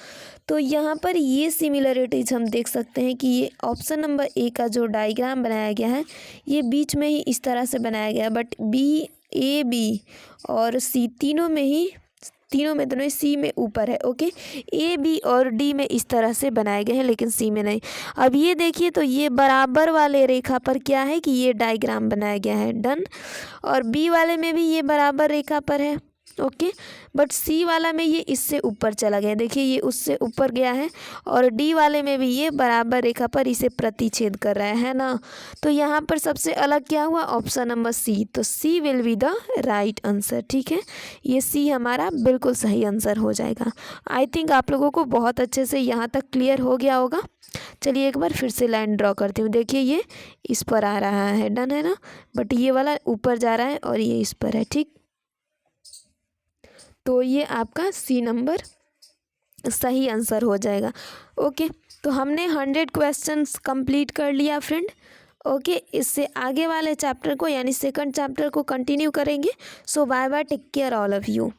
तो यहाँ पर ये सिमिलरिटीज हम देख सकते हैं कि ये ऑप्शन नंबर ए का जो डायग्राम बनाया गया है, ये बीच में ही इस तरह से बनाया गया है, बट बी, ए, बी और सी तीनों में तो नहीं, सी में ऊपर है। ओके, ए, बी और डी में इस तरह से बनाए गए हैं, लेकिन सी में नहीं। अब ये देखिए, तो ये बराबर वाले रेखा पर क्या है कि ये डायग्राम बनाया गया है। डन। और बी वाले में भी ये बराबर रेखा पर है। ओके, बट सी वाला में ये इससे ऊपर चला गया, देखिए ये उससे ऊपर गया है, और डी वाले में भी ये बराबर रेखा पर इसे प्रतिच्छेद कर रहा है ना। तो यहाँ पर सबसे अलग क्या हुआ, ऑप्शन नंबर सी, तो C will be the right answer. ठीक है, ये सी हमारा बिल्कुल सही आंसर हो जाएगा। आई थिंक आप लोगों को बहुत अच्छे से यहाँ तक क्लियर हो गया होगा। चलिए एक बार फिर से लाइन ड्रॉ करती हूँ। देखिए ये इस पर आ रहा है, डन है ना, बट ये वाला ऊपर जा रहा है और ये इस पर है। ठीक, तो ये आपका सी नंबर सही आंसर हो जाएगा। ओके, तो हमने 100 क्वेश्चंस कंप्लीट कर लिया फ्रेंड। ओके, इससे आगे वाले चैप्टर को यानी सेकंड चैप्टर को कंटिन्यू करेंगे। So bye bye, take care all of you.